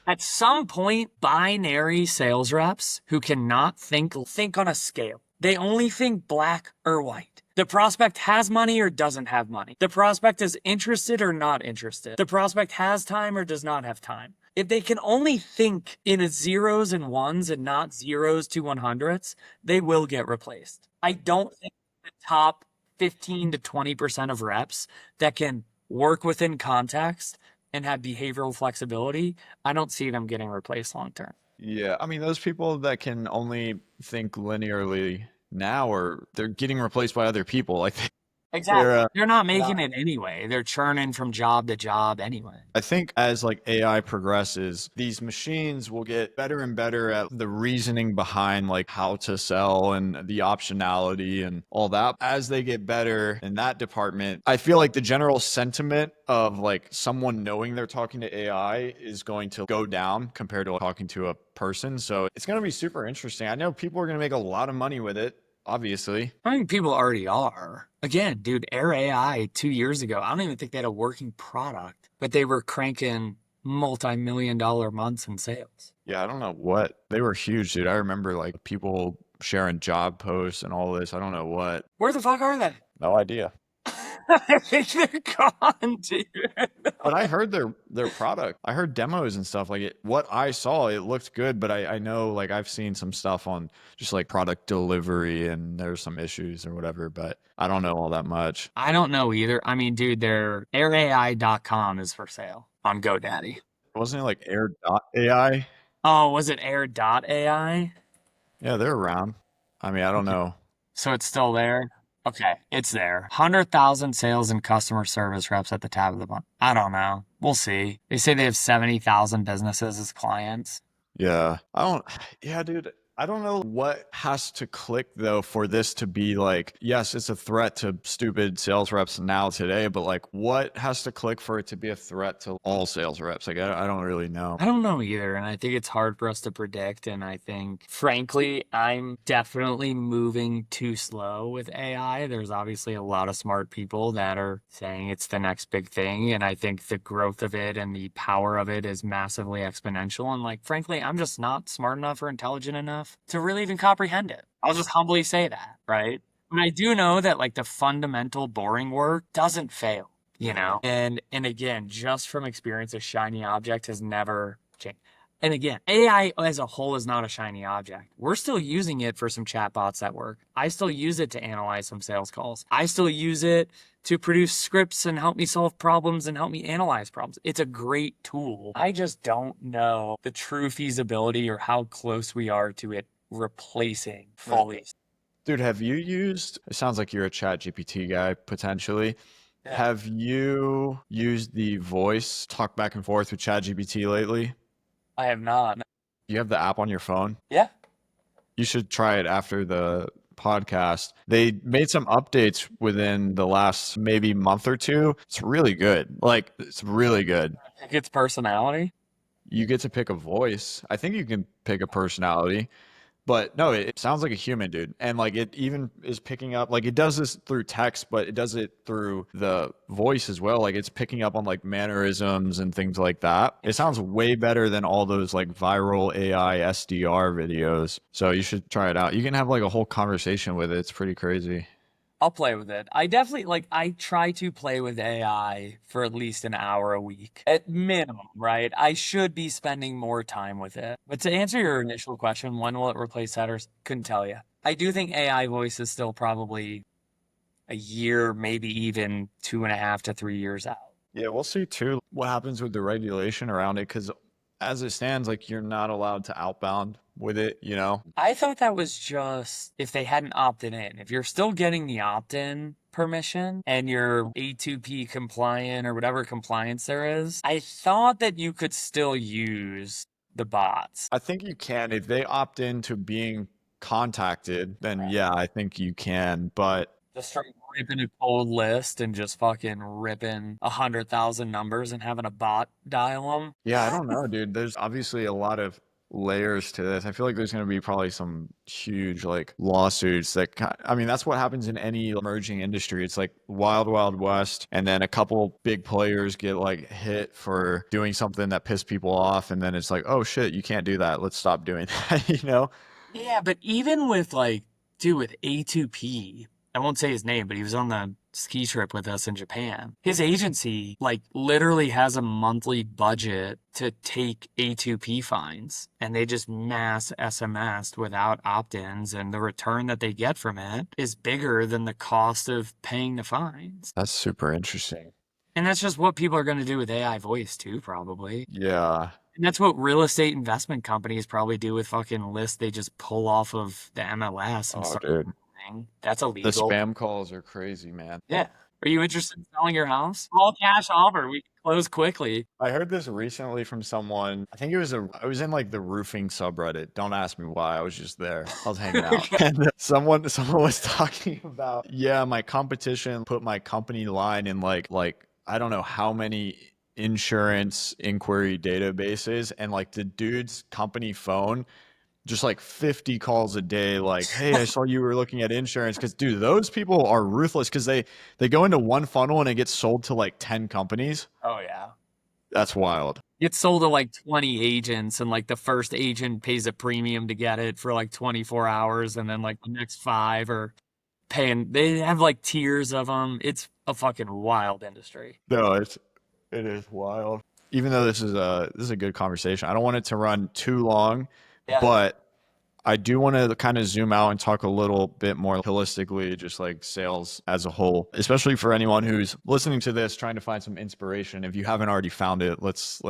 Speaker 2: At some point, binary sales reps who cannot think on a scale. They only think black or white. The prospect has money or doesn't have money. The prospect is interested or not interested. The prospect has time or does not have time. If they can only think in zeros and ones and not zeros to 100s, they will get replaced. I don't think the top 15 to 20% of reps that can work within context and have behavioral flexibility, I don't see them getting replaced long term.
Speaker 3: Yeah, I mean, those people that can only think linearly now they're getting replaced by other people. Like
Speaker 2: Exactly. They're not making it anyway. They're churning from job to job anyway.
Speaker 3: I think as like AI progresses, these machines will get better and better at the reasoning behind like how to sell and the optionality and all that. As they get better in that department, I feel like the general sentiment of like someone knowing they're talking to AI is going to go down compared to talking to a person. So it's going to be super interesting. I know people are going to make a lot of money with it. Obviously.
Speaker 2: I think people already are. Again, dude, Air AI 2 years ago, I don't even think they had a working product, but they were cranking multi-million-dollar months in sales.
Speaker 3: Yeah, I don't know what. They were huge, dude. I remember like people sharing job posts and all this. I don't know what.
Speaker 2: Where the fuck are they?
Speaker 3: No idea.
Speaker 2: I think they're gone, dude.
Speaker 3: But I heard their product. I heard demos and stuff like it. What I saw, it looked good, but I know like I've seen some stuff on just like product delivery and there's some issues or whatever, but I don't know all that much.
Speaker 2: I don't know either. I mean, dude, their airai.com is for sale on GoDaddy.
Speaker 3: Wasn't it like Air.ai?
Speaker 2: Oh, was it Air.ai?
Speaker 3: Yeah, they're around. I mean, I don't know.
Speaker 2: So it's still there? Okay, it's there. 100,000 sales and customer service reps at the top of the bottom. I don't know. We'll see. They say they have 70,000 businesses as clients.
Speaker 3: Yeah. Yeah, dude. I don't know what has to click though for this to be like, yes, it's a threat to stupid sales reps now today, but like what has to click for it to be a threat to all sales reps? Like, I don't really know.
Speaker 2: I don't know either. And I think it's hard for us to predict. And I think, frankly, I'm definitely moving too slow with AI. There's obviously a lot of smart people that are saying it's the next big thing. And I think the growth of it and the power of it is massively exponential. And like, frankly, I'm just not smart enough or intelligent enough to really even comprehend it. I'll just humbly say that, right? But I do know that like the fundamental boring work doesn't fail, you know? And again, just from experience, a shiny object has never changed. And again, AI as a whole is not a shiny object. We're still using it for some chatbots that work. I still use it to analyze some sales calls. I still use it to produce scripts and help me solve problems and help me analyze problems. It's a great tool. I just don't know the true feasibility or how close we are to it replacing fully.
Speaker 3: Dude, have you used, it sounds like you're a chat GPT guy potentially.
Speaker 2: Yeah.
Speaker 3: Have you used the voice talk back and forth with chat GPT lately?
Speaker 2: I have not.
Speaker 3: You have the app on your phone?
Speaker 2: Yeah.
Speaker 3: You should try it after the podcast. They made some updates within the last maybe month or two. It's really good. Like, it's really good.
Speaker 2: Pick its personality.
Speaker 3: You get to pick a voice. I think you can pick a personality. But no, it sounds like a human, dude. And like it even is picking up, like it does this through text, but it does it through the voice as well. Like it's picking up on like mannerisms and things like that. It sounds way better than all those like viral AI SDR videos. So you should try it out. You can have like a whole conversation with it. It's pretty crazy.
Speaker 2: I'll play with it. I definitely I try to play with AI for at least an hour a week at minimum, right? I should be spending more time with it. But to answer your initial question, when will it replace setters? Couldn't tell you. I do think AI voice is still probably a year, maybe even 2.5 to 3 years out.
Speaker 3: Yeah, we'll see too what happens with the regulation around it because as it stands, like you're not allowed to outbound with it, you know?
Speaker 2: I thought that was just if they hadn't opted in. If you're still getting the opt-in permission and you're A2P compliant or whatever compliance there is, I thought that you could still use the bots.
Speaker 3: I think you can. If they opt into being contacted, then yeah, I think you can. But
Speaker 2: Just start ripping a cold list and just fucking ripping 100,000 numbers and having a bot dial them.
Speaker 3: yeah, I don't know, dude. There's obviously a lot of layers to this. I feel like there's going to be probably some huge like lawsuits that I mean, that's what happens in any emerging industry. It's like wild, wild west. And then a couple big players get like hit for doing something that pissed people off. And then it's like, oh shit, you can't do that. Let's stop doing that, you know?
Speaker 2: Yeah, but even with dude, with A2P, I won't say his name, but he was on the ski trip with us in Japan. His agency, literally has a monthly budget to take A2P fines, and they just mass SMS'd without opt-ins, and the return that they get from it is bigger than the cost of paying the fines.
Speaker 3: That's super interesting.
Speaker 2: And that's just what people are going to do with AI voice too, probably.
Speaker 3: Yeah.
Speaker 2: And that's what real estate investment companies probably do with fucking lists they just pull off of the MLS and
Speaker 3: Oh,
Speaker 2: start
Speaker 3: dude.
Speaker 2: selling. That's
Speaker 3: The
Speaker 2: illegal.
Speaker 3: spam calls are crazy, man.
Speaker 2: Yeah. Are you interested in selling your house? All cash offer. We can close quickly.
Speaker 3: I heard this recently from someone. I think I was in like the roofing subreddit. Don't ask me why. I was just there. I was hanging out. And someone was talking about, yeah, my competition put my company line in like I don't know how many insurance inquiry databases, and like the dude's company phone just like 50 calls a day like, hey, I saw you were looking at insurance. Because dude, those people are ruthless because they go into one funnel and it gets sold to like 10 companies.
Speaker 2: Oh, yeah.
Speaker 3: That's wild.
Speaker 2: It's sold to 20 agents, and the first agent pays a premium to get it for 24 hours, and then the next 5 are paying. They have tiers of them. It's a fucking wild industry.
Speaker 3: No, it is wild. Even though this is a good conversation, I don't want it to run too long,
Speaker 2: Yeah.
Speaker 3: but I do want to kind of zoom out and talk a little bit more holistically, just like sales as a whole, especially for anyone who's listening to this, trying to find some inspiration. If you haven't already found it, let's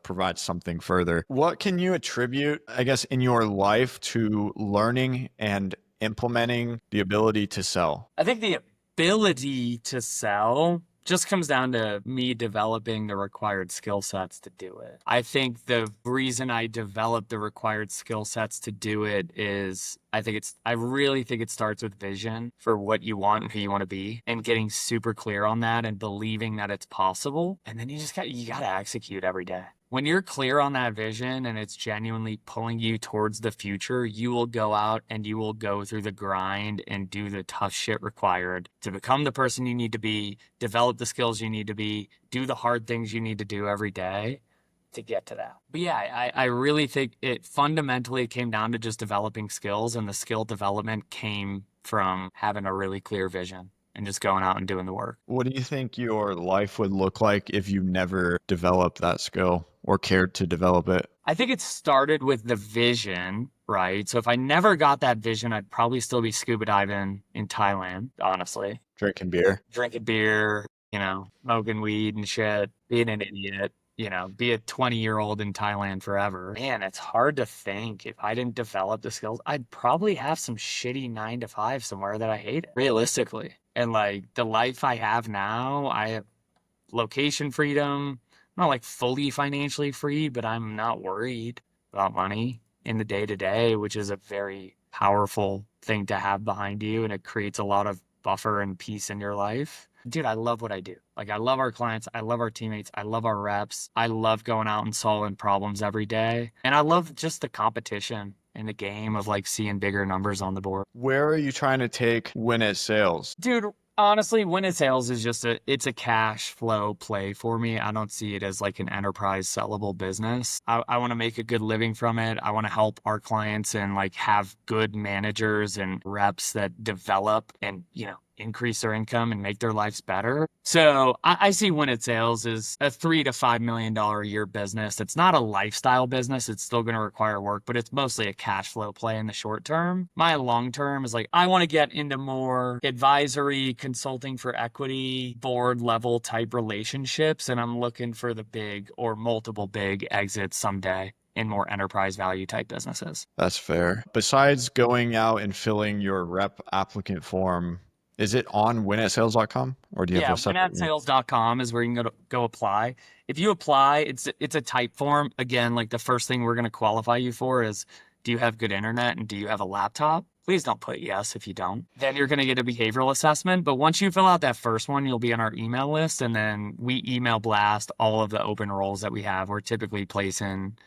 Speaker 3: provide something further. What can you attribute, I guess, in your life to learning and implementing the ability to sell?
Speaker 2: I think the ability to sell just comes down to me developing the required skill sets to do it. I think the reason I developed the required skill sets to do it is I really think it starts with vision for what you want and who you want to be, and getting super clear on that and believing that it's possible. And then you got to execute every day. When you're clear on that vision and it's genuinely pulling you towards the future, you will go out and you will go through the grind and do the tough shit required to become the person you need to be, develop the skills you need to be, do the hard things you need to do every day to get to that. But yeah, I really think it fundamentally came down to just developing skills, and the skill development came from having a really clear vision and just going out and doing the work.
Speaker 3: What do you think your life would look like if you never developed that skill or cared to develop it?
Speaker 2: I think it started with the vision, right? So if I never got that vision, I'd probably still be scuba diving in Thailand, honestly.
Speaker 3: Drinking beer.
Speaker 2: Drinking beer, smoking weed and shit, being an idiot. be a 20-year-old in Thailand forever. Man, it's hard to think. If I didn't develop the skills, I'd probably have some shitty 9 to 5 somewhere that I hate, realistically. And like the life I have now, I have location freedom. I'm not like fully financially free, but I'm not worried about money in the day to day, which is a very powerful thing to have behind you. And it creates a lot of buffer and peace in your life. Dude, I love what I do. Like, I love our clients. I love our teammates. I love our reps. I love going out and solving problems every day. And I love just the competition in the game of like seeing bigger numbers on the board.
Speaker 3: Where are you trying to take Win at Sales?
Speaker 2: Dude, honestly, Win at Sales is just it's a cash flow play for me. I don't see it as like an enterprise sellable business. I want to make a good living from it. I want to help our clients and like have good managers and reps that develop and, increase their income and make their lives better. So I see Win at Sales as a $3 to $5 million a year business. It's not a lifestyle business. It's still going to require work, but it's mostly a cash flow play in the short term. My long term is like, I want to get into more advisory consulting for equity, board level type relationships. And I'm looking for the big or multiple big exits someday in more enterprise value type businesses.
Speaker 3: That's fair. Besides going out and filling your rep applicant form, is it on winatsales.com or do you have a separate
Speaker 2: winatsales.com is where you can go apply. If you apply, it's a type form. Again, like the first thing we're going to qualify you for is, do you have good internet and do you have a laptop? Please don't put yes if you don't. Then you're going to get a behavioral assessment. But once you fill out that first one, you'll be on our email list. And then we email blast all of the open roles that we have. We're typically placing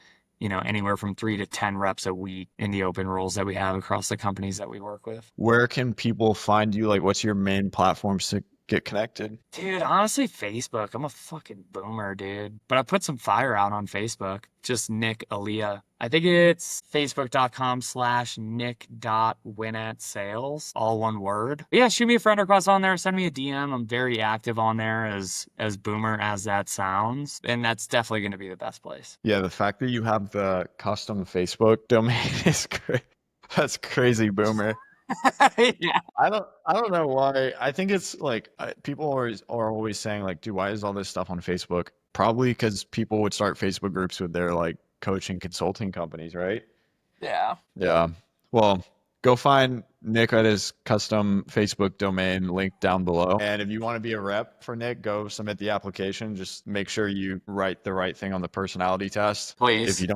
Speaker 2: anywhere from 3 to 10 reps a week in the open roles that we have across the companies that we work with.
Speaker 3: Where can people find you? Like, what's your main platforms to get connected?
Speaker 2: Dude, honestly, Facebook. I'm a fucking boomer, dude. But I put some fire out on Facebook. Just Nick Elia. I think it's facebook.com/nick.winatsales, all one word. But yeah, shoot me a friend request on there. Send me a DM. I'm very active on there, as boomer as that sounds. And that's definitely going to be the best place.
Speaker 3: Yeah, the fact that you have the custom Facebook domain is great. That's crazy, boomer.
Speaker 2: Yeah.
Speaker 3: I don't know why. I think it's like people are always saying like, dude, why is all this stuff on Facebook? Probably because people would start Facebook groups with their like coaching consulting companies, right?
Speaker 2: Yeah.
Speaker 3: Yeah. Well, go find Nick at his custom Facebook domain, link down below. And if you want to be a rep for Nick, go submit the application. Just make sure you write the right thing on the personality test.
Speaker 2: Please.
Speaker 3: If you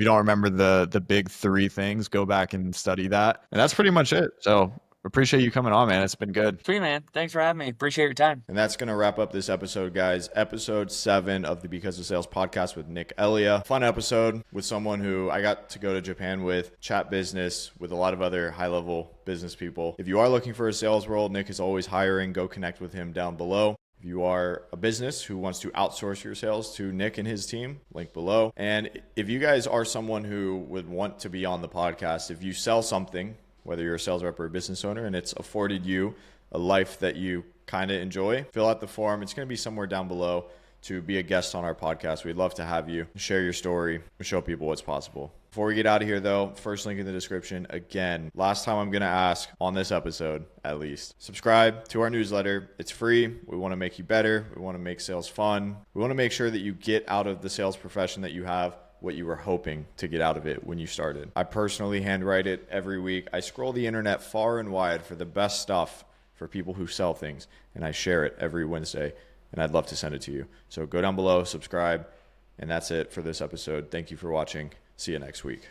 Speaker 3: don't remember the big 3 things, go back and study that. And that's pretty much it. So appreciate you coming on, man. It's been good.
Speaker 2: Sweet, man. Thanks for having me. Appreciate your time.
Speaker 1: And that's going to wrap up this episode, guys. Episode 7 of the Because of Sales podcast with Nick Elia. Fun episode with someone who I got to go to Japan with, chat business with a lot of other high-level business people. If you are looking for a sales role, Nick is always hiring. Go connect with him down below. If you are a business who wants to outsource your sales to Nick and his team, link below. And if you guys are someone who would want to be on the podcast, if you sell something, whether you're a sales rep or a business owner, and it's afforded you a life that you kind of enjoy, fill out the form. It's going to be somewhere down below to be a guest on our podcast. We'd love to have you share your story and show people what's possible. Before we get out of here, though, first link in the description. Again, last time I'm going to ask on this episode, at least, subscribe to our newsletter. It's free. We want to make you better. We want to make sales fun. We want to make sure that you get out of the sales profession that you have what you were hoping to get out of it when you started. I personally handwrite it every week. I scroll the internet far and wide for the best stuff for people who sell things, and I share it every Wednesday, and I'd love to send it to you. So go down below, subscribe, and that's it for this episode. Thank you for watching. See you next week.